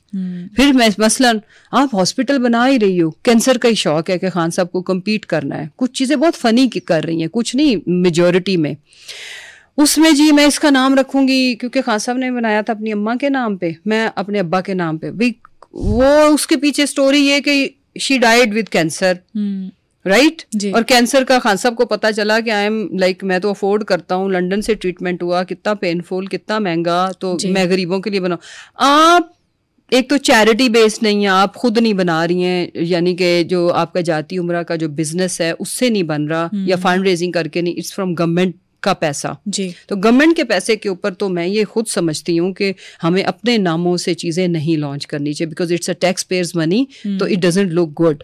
फिर मैं मसलन आप हॉस्पिटल बना ही रही हो, कैंसर का ही शौक है कि खान साहब को compete करना है, कुछ चीजें बहुत फनी कर रही हैं, कुछ नहीं मेजोरिटी में, उसमें जी मैं इसका नाम रखूंगी क्योंकि खान साहब ने बनाया था अपनी अम्मा के नाम पे, मैं अपने अब्बा के नाम पे भी। वो उसके पीछे स्टोरी ये कि she died with cancer, right. और कैंसर का खान साहब को पता चला कि आई एम लाइक मैं तो अफोर्ड करता हूँ, लंदन से ट्रीटमेंट हुआ, कितना पेनफुल, कितना महंगा, तो मैं गरीबों के लिए बनाऊं। आप एक तो चैरिटी बेस्ड नहीं है, आप खुद नहीं बना रही हैं, यानी कि जो आपका जाती उम्रा का जो बिजनेस है उससे नहीं बन रहा, या फंड रेजिंग करके नहीं, इट्स फ्रॉम गवर्नमेंट का पैसा जी। तो गवर्नमेंट के पैसे के ऊपर तो मैं ये खुद समझती हूँ कि हमें अपने नामों से चीजें नहीं लॉन्च करनी चाहिए, because it's a tax payers money, तो इट डजंट लुक गुड।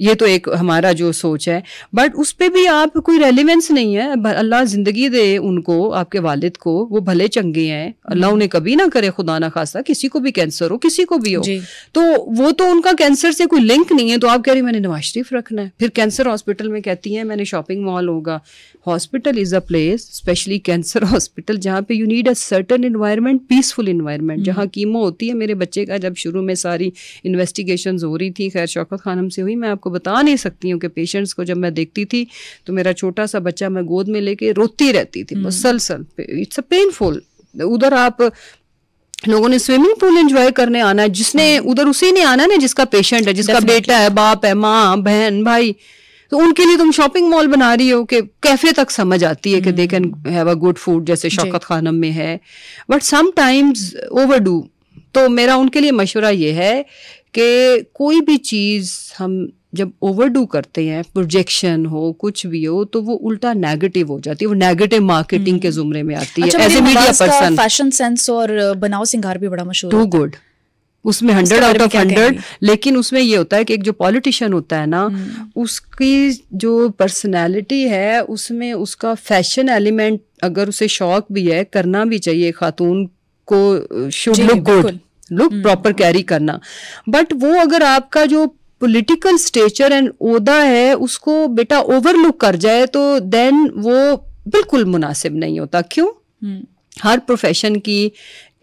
ये तो एक हमारा जो सोच है, बट उस पे भी आप कोई रेलिवेंस नहीं है। अल्लाह जिंदगी दे उनको, आपके वालिद को, वो भले चंगे हैं, अल्लाह उन्हें कभी ना करे खुदा ना खास्ता किसी को भी कैंसर हो, किसी को भी हो, तो वो तो उनका कैंसर से कोई लिंक नहीं है। तो आप कह रही मैंने नवाज शरीफ रखना है, फिर कैंसर हॉस्पिटल में कहती हैं मैंने शॉपिंग मॉल होगा। Hospital is a place, specially cancer hospital, जहाँ पे you need a certain environment, peaceful environment, जहाँ कीमो होती है। मेरे बच्चे का जब शुरू में सारी इन्वेस्टिगेशंस हो रही थी, खैर शौकत खानम से हुई, मैं आपको बता नहीं सकती हूँ कि पेशेंट्स को जब मैं देखती थी तो मेरा छोटा सा बच्चा मैं गोद में लेके रोती रहती थी मुसलसल। It's a painful. उधर आप लोगों ने स्विमिंग पूल एंजॉय करने आना है, जिसने उधर उसी ने आना है ना जिसका पेशेंट है, जिसका बेटा है, बाप है, माँ बहन भाई, तो उनके लिए तुम शॉपिंग मॉल बना रही हो कि कैफे तक समझ आती है कि they can have a good food, जैसे शौकत खानम में है, बट समटाइम्स ओवरडू। तो मेरा उनके लिए मशवरा ये है कि कोई भी चीज हम जब ओवरडू करते हैं, प्रोजेक्शन हो कुछ भी हो, तो वो उल्टा नेगेटिव हो जाती है, वो नेगेटिव मार्केटिंग के जुमरे में आती है। As a media person fashion sense और बनाव सिंगार भी बड़ा मशहूर, टू गुड, उसमें 100 आउट ऑफ 100। लेकिन उसमें ये होता है कि एक जो पॉलिटिशियन होता है ना, उसकी जो पर्सनैलिटी है उसमें उसका फैशन एलिमेंट, अगर उसे शौक भी है, करना भी चाहिए खातून को should look good, look proper carry करना, बट वो अगर आपका जो पॉलिटिकल स्टेचर एंड ओहदा है उसको बेटा ओवरलुक कर जाए तो देन वो बिल्कुल मुनासिब नहीं होता। क्यों? हर प्रोफेशन की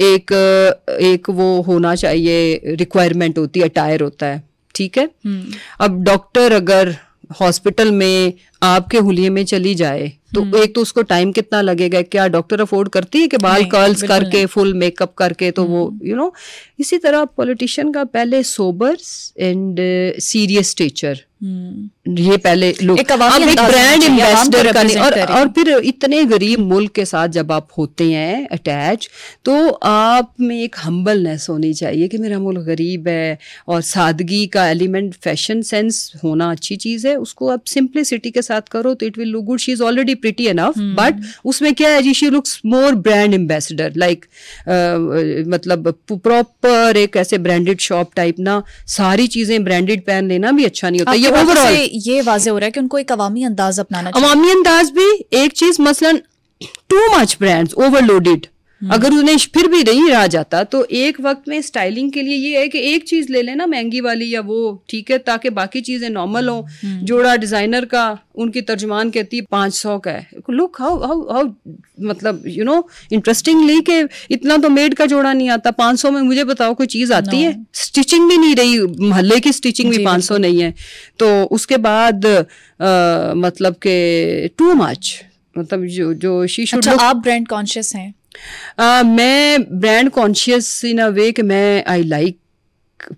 एक वो होना चाहिए, रिक्वायरमेंट होती है, अटायर होता है, ठीक है। अब डॉक्टर अगर हॉस्पिटल में आपके हुलिये में चली जाए तो एक तो उसको टाइम कितना लगेगा, क्या डॉक्टर अफोर्ड करती है कि बाल कर्ल्स करके फुल मेकअप करके, तो वो इसी तरह पॉलिटिशियन का पहले सोबर एंड सीरियस स्टेचर, ये पहले लोग अब एक ब्रांड एम्बेसडर का नहीं, और फिर इतने गरीब मुल्क के साथ जब आप होते हैं अटैच, तो आप में एक हम्बलनेस होनी चाहिए कि मेरा मुल्क गरीब है, और सादगी का एलिमेंट, फैशन सेंस होना अच्छी चीज है, उसको आप सिंप्लिसिटी के साथ करो तो it will look good. She is already pretty enough, but उसमें क्या है जी, she looks more brand ambassador, like मतलब प्रॉपर एक ऐसे ब्रांडेड शॉप टाइप ना, सारी चीजें ब्रांडेड पहन लेना भी अच्छा नहीं होता। ये ओवरऑल ये वाजे हो रहा है कि उनको एक अवामी अंदाज अपनाना चाहिए। अवामी अंदाज भी एक चीज, मसलन टू मच ब्रांड्स ओवरलोडेड, अगर उन्हें फिर भी नहीं रहा जाता तो एक वक्त में स्टाइलिंग के लिए ये है कि एक चीज ले लेना महंगी वाली या वो, ठीक है, ताकि बाकी चीजें नॉर्मल हो। जोड़ा डिजाइनर का, उनकी तर्जमान कहती है 500 का है, लुक हाउ मतलब इंटरेस्टिंगली कि इतना तो मेड का जोड़ा नहीं आता, 500 में मुझे बताओ कोई चीज आती है? स्टिचिंग भी नहीं रही, महल्ले की स्टिचिंग भी 500 नहीं है। तो उसके बाद मतलब के टू मच, मतलब जो शी शुड। अच्छा, आप ब्रांड कॉन्शियस हैं? मैं brand conscious in a way कि मैं आई लाइक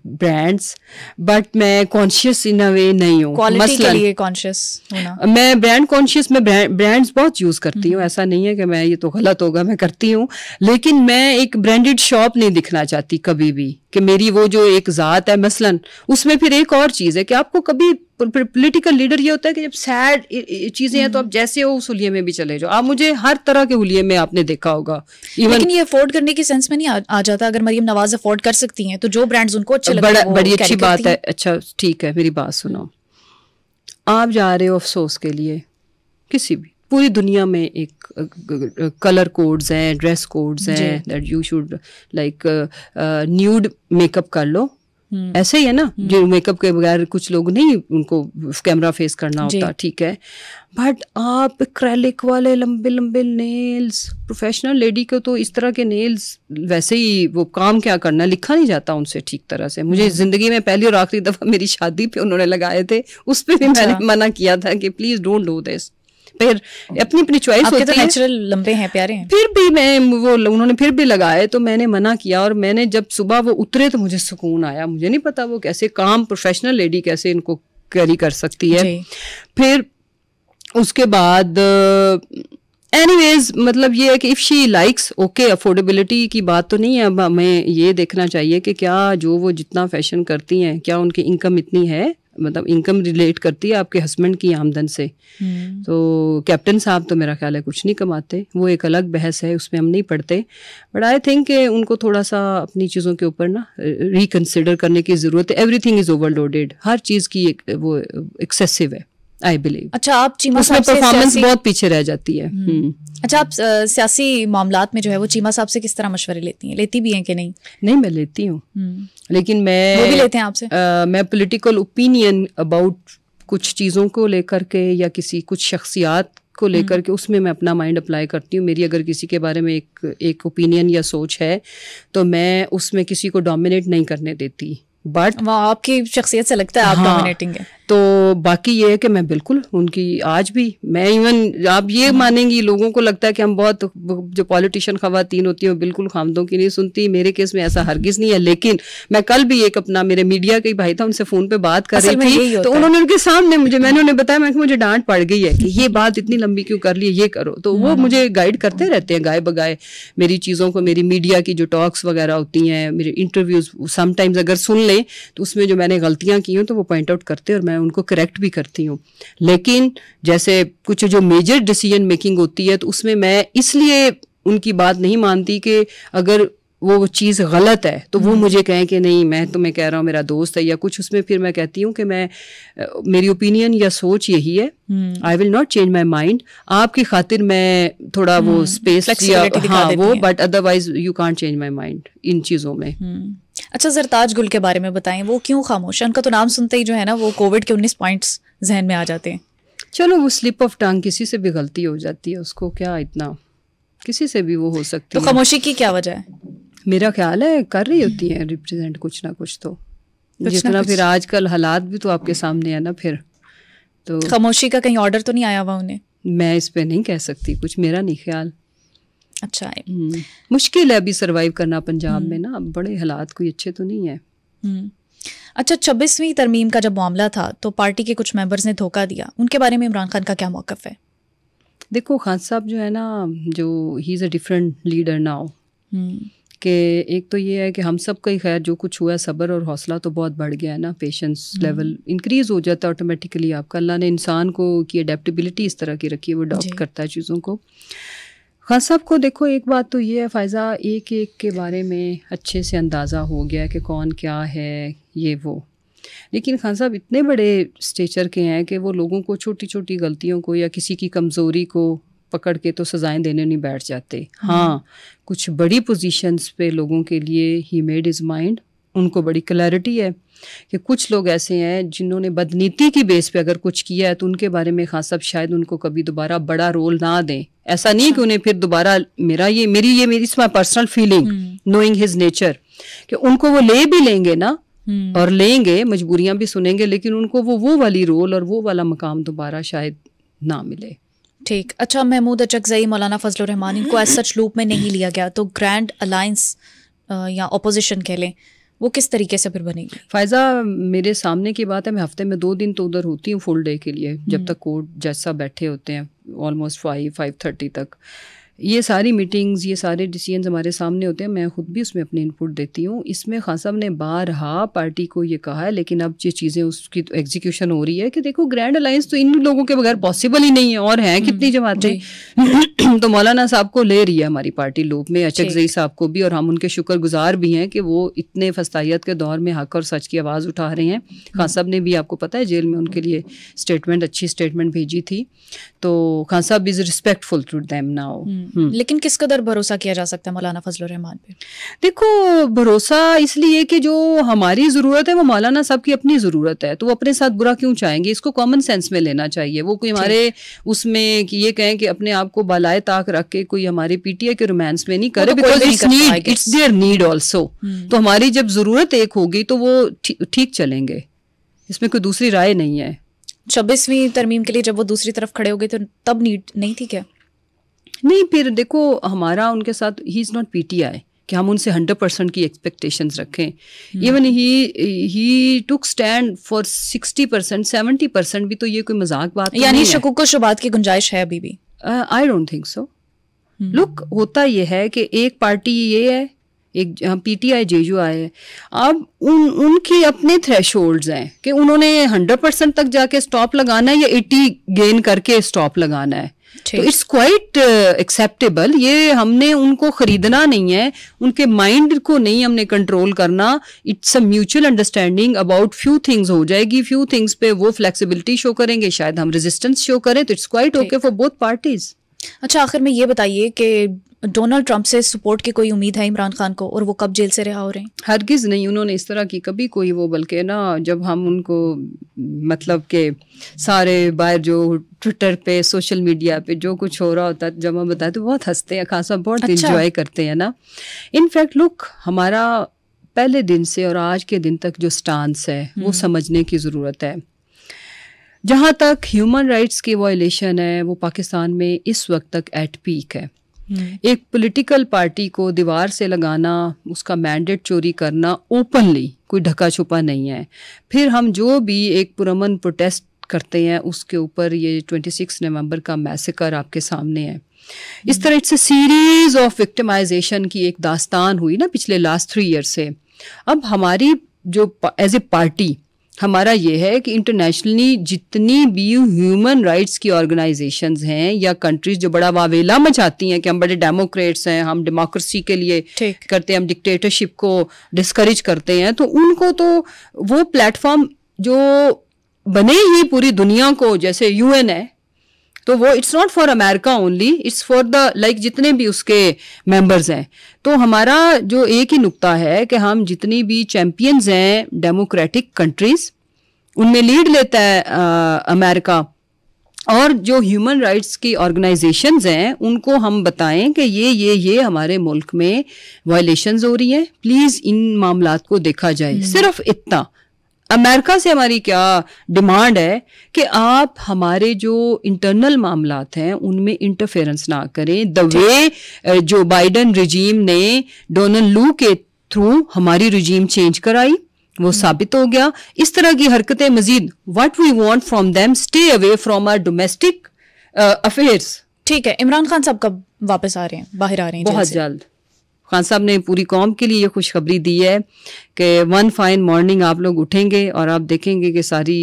ब्रांड्स, बट मैं कॉन्शियस इन अ वे नहीं हूँ। क्वालिटी के लिए कॉन्शियस होना, मैं ब्रांड कॉन्शियस, मैं ब्रांड्स बहुत यूज करती हूँ, ऐसा नहीं है कि मैं ये तो गलत होगा, मैं करती हूँ, लेकिन मैं एक ब्रांडेड शॉप नहीं दिखना चाहती कभी भी कि मेरी वो जो एक जात है। मसलन उसमें फिर एक और चीज है कि आपको कभी पॉलिटिकल लीडर ये होता है कि जब सैड चीजें हैं तो आप जैसे हो उस हुलिये में भी चले जाओ। आप मुझे हर तरह के हुलिये में आपने देखा होगा, लेकिन ये अफोर्ड करने की सेंस में नहीं आ जाता। अगर मरियम नवाज अफोर्ड कर सकती हैं तो जो ब्रांड्स उनको अच्छे लगते हैं, बड़ी अच्छी बात है। अच्छा ठीक है, मेरी बात सुनो, आप जा रहे हो अफसोस के लिए, किसी भी पूरी दुनिया में एक कलर कोड्स हैं, ड्रेस कोड्स हैं, that you should like nude makeup कर लो, ऐसे ही है ना, जो मेकअप के बगैर कुछ लोग नहीं, उनको कैमरा फेस करना होता, ठीक है, बट आप एक्रेलिक वाले लंबे लंबे नेल्स, प्रोफेशनल लेडी को तो इस तरह के नेल्स वैसे ही वो काम क्या करना, लिखा नहीं जाता उनसे ठीक तरह से। मुझे जिंदगी में पहली और आखिरी दफा मेरी शादी पे उन्होंने लगाए थे, उस पर भी मैंने मना किया था कि प्लीज डोंट डू दिस। फिर अपनी अपनी चॉइस होती है, नेचुरल लंबे हैं, प्यारे हैं, फिर भी मैं वो उन्होंने फिर भी लगाए तो मैंने मना किया। और मैंने जब सुबह वो उतरे तो मुझे सुकून आया। मुझे नहीं पता वो कैसे काम, प्रोफेशनल लेडी कैसे इनको कैरी कर सकती है। फिर उसके बाद एनीवेज मतलब ये है कि if she likes, okay, affordability की बात तो नहीं है। अब हमें ये देखना चाहिए कि क्या जो वो जितना फैशन करती हैं, क्या उनकी इनकम इतनी है, मतलब इनकम रिलेट करती है आपके हस्बैंड की आमदन से। तो कैप्टन साहब तो मेरा ख्याल है कुछ नहीं कमाते, वो एक अलग बहस है, उसमें हम नहीं पढ़ते। बट आई थिंक उनको थोड़ा सा अपनी चीज़ों के ऊपर ना रिकंसिडर करने की ज़रूरत है। एवरीथिंग इज ओवरलोडेड, हर चीज़ की वो एक्सेसिव है, आई बिलीव। अच्छा, आप चीमा साहब से परफॉर्मेंस बहुत पीछे रह जाती है। अच्छा, आप सियासी मामलात में जो है वो चीमा साहब से किस तरह मशवरे लेती हैं? लेती भी हैं कि नहीं? नहीं, मैं लेती हूँ, लेकिन मैं, वो भी लेते हैं आपसे? मैं पॉलिटिकल ओपिनियन अबाउट कुछ चीज़ों को लेकर के या किसी कुछ शख्सियात को लेकर के, उसमें मैं अपना माइंड अप्लाई करती हूँ। मेरी अगर किसी के बारे में एक ओपिनियन या सोच है तो मैं उसमें किसी को डोमिनेट नहीं करने देती। बट वहाँ आपकी शख्सियत से लगता है आप डोमिनेटिंग है। तो बाकी ये है कि मैं बिल्कुल उनकी, आज भी मैं इवन, आप ये मानेंगी, लोगों को लगता है कि हम बहुत, जो पॉलिटिशियन खवातीन होती हैं बिल्कुल खामदों की नहीं सुनती। मेरे केस में ऐसा हरगिज नहीं है। लेकिन मैं कल भी एक अपना, मेरे मीडिया के भाई था, उनसे फोन पे बात कर रही थी, तो उन्होंने उनके सामने मैंने उन्हें बताया, मैं मुझे डांट पड़ गई है कि ये बात इतनी लंबी क्यों कर ली है, ये करो। तो वो मुझे गाइड करते रहते हैं गाय बगाए मेरी चीज़ों को। मेरी मीडिया की जो टॉक्स वगैरह होती हैं, मेरे इंटरव्यूज समटाइम्स अगर सुन लें तो उसमें जो मैंने गलतियां की हूँ तो वो पॉइंट आउट करते हैं और मैं उनको करेक्ट भी करती हूँ। लेकिन जैसे कुछ जो मेजर डिसीजन मेकिंग होती है तो उसमें मैं इसलिए उनकी बात नहीं मानती कि अगर वो चीज़ गलत है तो वो मुझे कहें कि नहीं मैं तुम्हें कह रहा हूँ मेरा दोस्त है या कुछ, उसमें फिर मैं कहती हूँ कि मैं मेरी ओपिनियन या सोच यही है, I will not change my mind, आपकी खातिर मैं थोड़ा वो स्पेस या हाँ वो, but otherwise you can't change my mind in चीज़ों में। अच्छा सरताज गुल के बारे में बताएं, वो क्यों खामोश है? उनका तो नाम सुनते ही जो है ना वो कोविड के 19 पॉइंट्स जहन में आ जाते हैं। चलो वो स्लिप ऑफ टंग, किसी से भी गलती हो जाती है, उसको क्या इतना, किसी से भी वो हो सकती है। तो खामोशी की क्या वजह है? मेरा ख्याल है कर रही होती है रिप्रेजेंट कुछ ना कुछ, तो जितना फिर आजकल हालात भी तो आपके सामने है ना, फिर तो खामोशी का कहीं ऑर्डर तो नहीं आया हुआ उन्हें? मैं इस पे नहीं कह सकती कुछ, मेरा नहीं ख्याल। अच्छा है, मुश्किल है अभी सरवाइव करना पंजाब में ना, बड़े हालात कोई अच्छे तो नहीं है। अच्छा 26वीं तरमीम का जब मामला था तो पार्टी के कुछ मेंबर्स ने धोखा दिया, उनके बारे में इमरान खान का क्या मौक़िफ़ है? देखो खान साहब जो है ना, जो he is a different leader now, कि एक तो ये है कि हम सब का ही खैर जो कुछ हुआ है, सब्र और हौसला तो बहुत बढ़ गया है ना, पेशेंस लेवल इंक्रीज़ हो जाता है ऑटोमेटिकली आपका। अल्लाह ने इंसान को की अडेप्टेबिलिटी इस तरह की रखी है, वो अडॉप्ट करता है चीज़ों को। खान साहब को देखो एक बात तो ये है फ़ायज़ा, एक एक के बारे में अच्छे से अंदाज़ा हो गया कि कौन क्या है ये वो, लेकिन खान साहब इतने बड़े स्टेचर के हैं कि वो लोगों को छोटी छोटी गलतियों को या किसी की कमज़ोरी को पकड़ के तो सज़ाएं देने नहीं बैठ जाते। हाँ कुछ बड़ी पोजीशंस पे लोगों के लिए ही मेड हिज माइंड, उनको बड़ी क्लैरिटी है कि कुछ लोग ऐसे हैं जिन्होंने बदनीति की बेस पे अगर कुछ किया है तो उनके बारे में खान साहब शायद उनको कभी दोबारा बड़ा रोल ना दें। ऐसा नहीं कि उन्हें फिर दोबारा मेरी personal feeling knowing his nature कि उनको वो ले भी लेंगे ना और लेंगे, मजबूरियां भी सुनेंगे, लेकिन उनको वो वाली रोल और वो वाला मकाम दोबारा शायद ना मिले। ठीक। अच्छा महमूद अचकज़ई, मौलाना फजलुर रहमान, इनको एज सच लूप में नहीं लिया गया, तो ग्रैंड अलायंस या अपोजिशन कह लें वो किस तरीके से फिर बनेगी? फ़ायज़ा मेरे सामने की बात है, मैं हफ्ते में 2 दिन तो उधर होती हूँ फुल डे के लिए, जब तक कोर्ट जज साहब बैठे होते हैं ऑलमोस्ट 5:30 तक। ये सारी मीटिंग्स, ये सारे डिसीजंस हमारे सामने होते हैं, मैं खुद भी उसमें अपनी इनपुट देती हूँ। इसमें खान साहब ने बारहा पार्टी को ये कहा है, लेकिन अब ये चीज़ें उसकी तो एग्जीक्यूशन हो रही है कि देखो ग्रैंड अलायंस तो इन लोगों के बगैर पॉसिबल ही नहीं है, और हैं कितनी जमातें तो मौलाना साहब को ले रही है हमारी पार्टी लूप में, अचकज़ई साहब को भी, और हम उनके शुक्रगुजार भी हैं कि वो इतने फस्तायत के दौर में हक और सच की आवाज़ उठा रहे हैं। खान साहब ने भी आपको पता है जेल में उनके लिए अच्छी स्टेटमेंट भेजी थी, तो खान साहब is respectful to them now. लेकिन किस कदर भरोसा किया जा सकता है मौलाना फजलुर रहमान पे? देखो भरोसा इसलिए कि जो हमारी ज़रूरत है वो मौलाना साहब की अपनी ज़रूरत है, तो वो अपने साथ बुरा क्यों चाहेंगे? इसको कॉमन सेंस में लेना चाहिए। वो कोई हमारे उसमें कि ये कहें कि अपने आप को बालाए ताक रख के कोई हमारी पीटीआई के रोमांस में नहीं करे, because it's their need also. तो हमारी जब ज़रूरत एक होगी तो वो ठीक चलेंगे, इसमें कोई दूसरी राय नहीं है। 26वीं तरमीम के लिए जब वो दूसरी तरफ खड़े हो गए तो तब नीड नहीं थी क्या? नहीं, फिर देखो हमारा उनके साथ ही इज़ नॉट पीटीआई कि हम उनसे 100% की एक्सपेक्टेशंस रखें। Even he took stand for 60%, 70% भी, तो ये कोई मजाक बात नहीं है। यानी शकूक व शुबात की गुंजाइश है अभी भी? I don't think so. Look होता ये है कि एक पार्टी ये है, एक पीटीआई जेयू आए है, अब उनकी अपने थ्रेशोल्ड्स हैं कि उन्होंने 100% तक जाके स्टॉप लगाना है या 80 गेन करके स्टॉप लगाना है, तो इट्स क्वाइट एक्सेप्टेबल। ये हमने उनको खरीदना नहीं है, उनके माइंड को नहीं हमने कंट्रोल करना। It's a mutual understanding about few things हो जाएगी, फ्यू थिंग्स पे वो फ्लेक्सिबिलिटी शो करेंगे, शायद हम रेजिस्टेंस शो करें, तो it's quite okay for both parties. अच्छा आखिर में ये बताइए कि डोनाल्ड ट्रंप से सपोर्ट की कोई उम्मीद है इमरान खान को, और वो कब जेल से रिहा हो रहे हैं? हरगिज़ नहीं, उन्होंने इस तरह की कभी कोई वो, बल्कि ना जब हम उनको मतलब के सारे बाहर जो ट्विटर पे सोशल मीडिया पे जो कुछ हो रहा होता है जब हम बताते तो बहुत हंसते हैं, खासा बहुत इंजॉय करते हैं ना। इनफैक्ट लुक हमारा पहले दिन से और आज के दिन तक जो स्टांस है वो समझने की ज़रूरत है। जहाँ तक ह्यूमन राइट्स की वायलेशन है वो पाकिस्तान में इस वक्त तक एट पीक है। एक पॉलिटिकल पार्टी को दीवार से लगाना, उसका मैंडेट चोरी करना ओपनली, कोई ढका छुपा नहीं है। फिर हम जो भी एक पुरअमन प्रोटेस्ट करते हैं उसके ऊपर ये 26 नवंबर का मैसेकर आपके सामने है। इस तरह it's a series of victimisation की एक दास्तान हुई ना पिछले लास्ट 3 ईयर से। अब हमारी जो एज ए पार्टी हमारा ये है कि इंटरनेशनली जितनी भी ह्यूमन राइट्स की ऑर्गेनाइजेशंस हैं या कंट्रीज जो बड़ा वावेला मचाती हैं कि हम बड़े डेमोक्रेट्स हैं, हम डेमोक्रेसी के लिए करते हैं, हम डिक्टेटरशिप को डिस्करेज करते हैं, तो उनको तो वो प्लेटफॉर्म जो बने ही पूरी दुनिया को, जैसे यूएन है, तो वो it's not for America only, it's for the like जितने भी उसके मेंबर्स हैं। तो हमारा जो एक ही नुक्ता है कि हम जितनी भी चैंपियंस हैं डेमोक्रेटिक कंट्रीज, उनमें लीड लेता है अमेरिका, और जो ह्यूमन राइट्स की ऑर्गेनाइजेशंस हैं उनको हम बताएं कि ये हमारे मुल्क में वायलेशंस हो रही हैं, प्लीज़ इन मामलात को देखा जाए। सिर्फ इतना। अमेरिका से हमारी क्या डिमांड है कि आप हमारे जो इंटरनल मामलात हैं उनमें इंटरफेरेंस ना करें। द वे जो बाइडन रिजीम ने डोनाल्ड लू के थ्रू हमारी रिजीम चेंज कराई, वो साबित हो गया। इस तरह की हरकतें Majeed, what we want from them, stay away from our domestic affairs. ठीक है, इमरान खान साहब कब वापस आ रहे हैं, बाहर आ रहे हैं? बहुत जल्द। खान साहब ने पूरी कौम के लिए ये खुशखबरी दी है कि वन फाइन मॉर्निंग आप लोग उठेंगे और आप देखेंगे कि सारी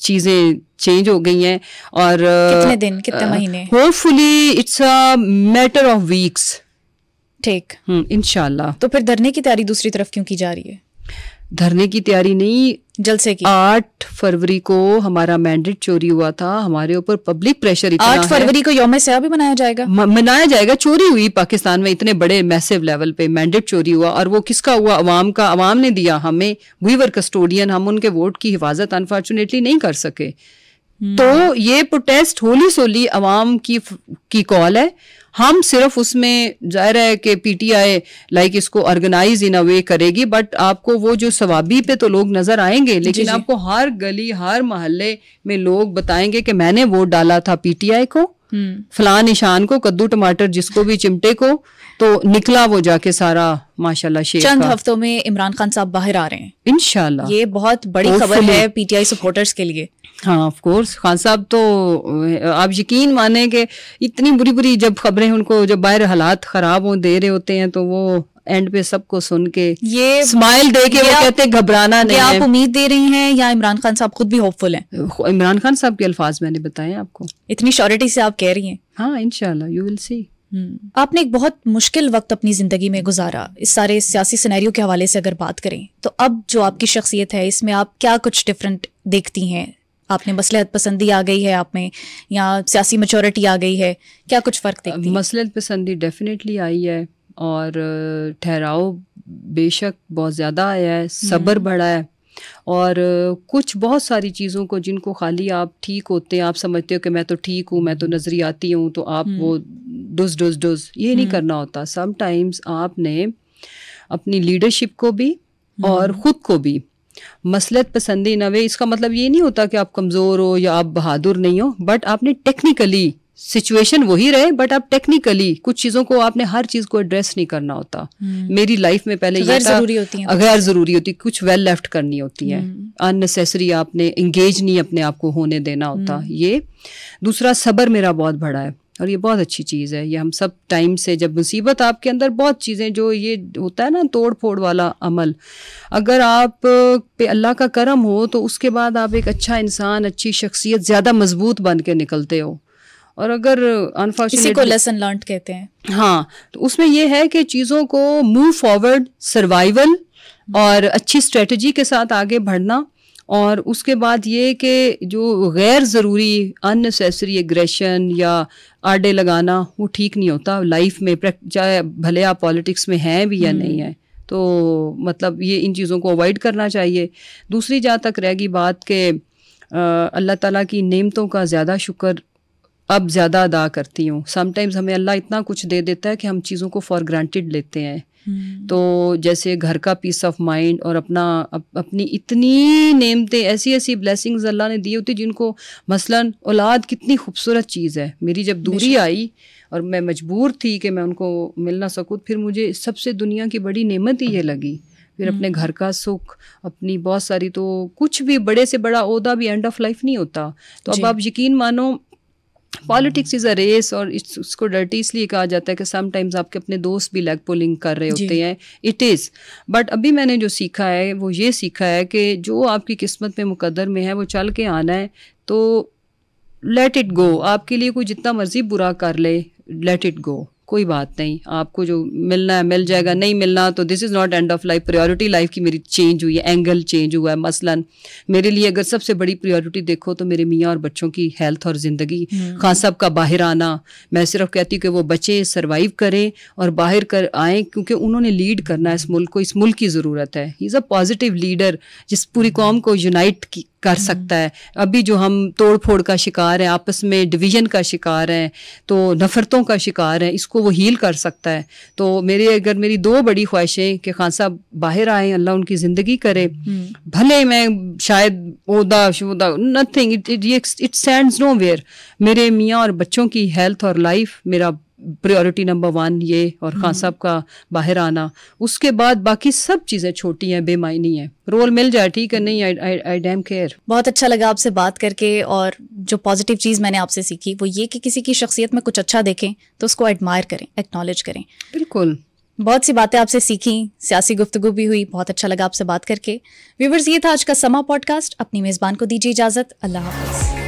चीज़ें चेंज हो गई हैं। और कितने दिन, कितने महीने? Hopefully it's a matter of weeks. ठीक, इंशाल्लाह। तो फिर धरने की तैयारी दूसरी तरफ क्यों की जा रही है? धरने की तैयारी नहीं, जलसे की। 8 फरवरी को हमारा मैंडेट चोरी हुआ था, हमारे ऊपर पब्लिक प्रेशर इतना 8 फरवरी को यौम सया भी मनाया जाएगा? मनाया जाएगा। चोरी हुई पाकिस्तान में, इतने बड़े मैसिव लेवल पे मैंडेट चोरी हुआ, और वो किसका हुआ? अवाम का। अवाम ने दिया हमें, वी वर कस्टोडियन, हम उनके वोट की हिफाजत अनफॉर्चुनेटली नहीं कर सके। तो ये प्रोटेस्ट होली सोली अवाम की कॉल है। हम सिर्फ उसमें, जाहिर है कि पीटीआई लाइक इसको ऑर्गेनाइज इन अ वे करेगी, बट आपको वो जो सवाबी पे तो लोग नजर आएंगे, लेकिन जी। आपको हर गली हर मोहल्ले में लोग बताएंगे कि मैंने वोट डाला था पीटीआई को, फलां निशान को, कद्दू टमाटर जिसको भी चिमटे को, तो निकला वो जाके सारा माशाल्लाह शेर। चंद हफ्तों में इमरान खान साहब बाहर आ रहे हैं इंशाल्लाह। ये बहुत बड़ी खबर है पीटीआई सपोर्टर्स के लिए। हाँ ऑफ कोर्स, खान साहब तो आप यकीन माने कि इतनी बुरी बुरी जब खबरें उनको, जब बाहर हालात खराब हो दे रहे होते हैं, तो वो एंड पे सबको सुन के ये स्माइल दे के वो कहते हैं घबराना नहीं है। आप उम्मीद दे रही हैं या इमरान खान साहब खुद भी होपफुल हैं? इमरान खान साहब के अल्फाज मैंने बताए आपको, इतनी श्योरिटी से आप कह रही हैं। हाँ इंशाल्लाह, यू विल सी। आपने एक बहुत मुश्किल वक्त अपनी जिंदगी में गुजारा। इस सारे सियासी सिनेरियो के हवाले से अगर बात करें, तो अब जो आपकी शख्सियत है इसमें आप क्या कुछ डिफरेंट देखती हैं? आपने मसलहत पसंदी आ गई है आप में, या सियासी मैच्योरिटी आ गई है? क्या कुछ फ़र्क देखती हैं? मसलहत पसंदी डेफिनेटली आई है, और ठहराव बेशक बहुत ज़्यादा आया है, सब्र बढ़ा है, और कुछ बहुत सारी चीज़ों को जिनको खाली आप ठीक होते हैं, आप समझते हो कि मैं तो ठीक हूँ, मैं तो नज़रियाती हूँ, तो आप वो डुज ये नहीं करना होता। समटाइम्स आपने अपनी लीडरशिप को भी और ख़ुद को भी मसलहत पसंदी नवे, इसका मतलब ये नहीं होता कि आप कमज़ोर हो या आप बहादुर नहीं हो, बट आपने टेक्निकली सिचुएशन वही रहे, बट आप टेक्निकली कुछ चीज़ों को आपने हर चीज़ को एड्रेस नहीं करना होता। मेरी लाइफ में पहले गैर ज़रूरी होती है, गैर ज़रूरी होती, कुछ वेल लेफ्ट करनी होती है, अननेसेसरी आपने इंगेज नहीं अपने आप को होने देना होता। ये दूसरा, सब्र मेरा बहुत बड़ा है, और ये बहुत अच्छी चीज़ है। ये हम सब टाइम से, जब मुसीबत आपके अंदर बहुत चीज़ें जो ये होता है ना तोड़ फोड़ वाला अमल, अगर आप पे अल्लाह का करम हो तो उसके बाद आप एक अच्छा इंसान, अच्छी शख्सियत, ज़्यादा मजबूत बन के निकलते हो। और अगर अनफॉर्चुनेटली, इसी को लेसन लर्न कहते हैं। हाँ, तो उसमें यह है कि चीज़ों को मूव फॉरवर्ड, सर्वाइवल और अच्छी स्ट्रेटजी के साथ आगे बढ़ना, और उसके बाद ये कि जो गैर ज़रूरी अननेसेसरी एग्रेशन या आड़े लगाना वो ठीक नहीं होता लाइफ में, चाहे भले आप पॉलिटिक्स में हैं भी या नहीं है। तो मतलब ये इन चीज़ों को अवॉइड करना चाहिए। दूसरी जहाँ तक रहेगी बात कि अल्लाह ताला की नेमतों का ज़्यादा शुक्र अब ज़्यादा अदा करती हूँ। समटाइम्स हमें अल्लाह इतना कुछ दे देता है कि हम चीज़ों को फॉर ग्रांटेड लेते हैं। तो जैसे घर का पीस ऑफ माइंड और अपनी इतनी नेमतें, ऐसी ऐसी ब्लेसिंग्स अल्लाह ने दी होती जिनको, मसलन औलाद कितनी खूबसूरत चीज़ है। मेरी जब दूरी आई और मैं मजबूर थी कि मैं उनको मिल ना सकूँ, फिर मुझे सबसे दुनिया की बड़ी नेमत ही ये लगी। फिर अपने घर का सुख, अपनी बहुत सारी, तो कुछ भी बड़े से बड़ा ओहदा भी एंड ऑफ लाइफ नहीं होता। तो अब आप यकीन मानो पॉलिटिक्स इज़ अ रेस, और इसको डर्टी इसलिए कहा जाता है कि समटाइम्स आपके अपने दोस्त भी लेग पुलिंग कर रहे होते हैं, इट इज़। बट अभी मैंने जो सीखा है वो ये सीखा है कि जो आपकी किस्मत में मुकद्दर में है वो चल के आना है, तो लेट इट गो। आपके लिए कोई जितना मर्जी बुरा कर ले, लेट इट गो, कोई बात नहीं। आपको जो मिलना है मिल जाएगा, नहीं मिलना तो this is not end of life. Priority life की मेरी चेंज हुई है, एंगल चेंज हुआ है। मसलन मेरे लिए अगर सबसे बड़ी प्रायोरिटी देखो तो मेरे मियाँ और बच्चों की हेल्थ और ज़िंदगी। खान साहब का बाहर आना, मैं सिर्फ कहती हूँ कि वो बच्चे सर्वाइव करें और बाहर कर आएँ, क्योंकि उन्होंने लीड करना है इस मुल्क को, इस मुल्क की ज़रूरत है। He is a positive leader जिस पूरी कौम को यूनाइट कर सकता है। अभी जो हम तोड़ फोड़ का शिकार हैं, आपस में डिवीज़न का शिकार हैं, तो नफ़रतों का शिकार हैं, इसको वो हील कर सकता है। तो मेरी दो बड़ी ख्वाहिशें कि खान साहब बाहर आए, अल्लाह उनकी ज़िंदगी करे। भले मैं शायद ओदा शुदा nothing, it stands nowhere. मेरे मियाँ और बच्चों की हेल्थ और लाइफ मेरा प्रायोरिटी नंबर 1 ये, और खान साहब का बाहर आना। उसके बाद बाकी सब चीज़ें छोटी हैं, बेमायनी हैं। रोल मिल जाए ठीक है, नहीं आई डैम केयर। बहुत अच्छा लगा आपसे बात करके, और जो पॉजिटिव चीज़ मैंने आपसे सीखी वो ये कि किसी की शख्सियत में कुछ अच्छा देखें तो उसको एडमायर करें, एक्नॉलेज करें। बिल्कुल, बहुत सी बातें आपसे सीखी, सियासी गुफ्तगू भी हुई, बहुत अच्छा लगा आपसे बात करके। व्यूअर्स, ये था आज का समा पॉडकास्ट। अपनी मेज़बान को दीजिए इजाज़त। अल्लाह हाफ़िज़।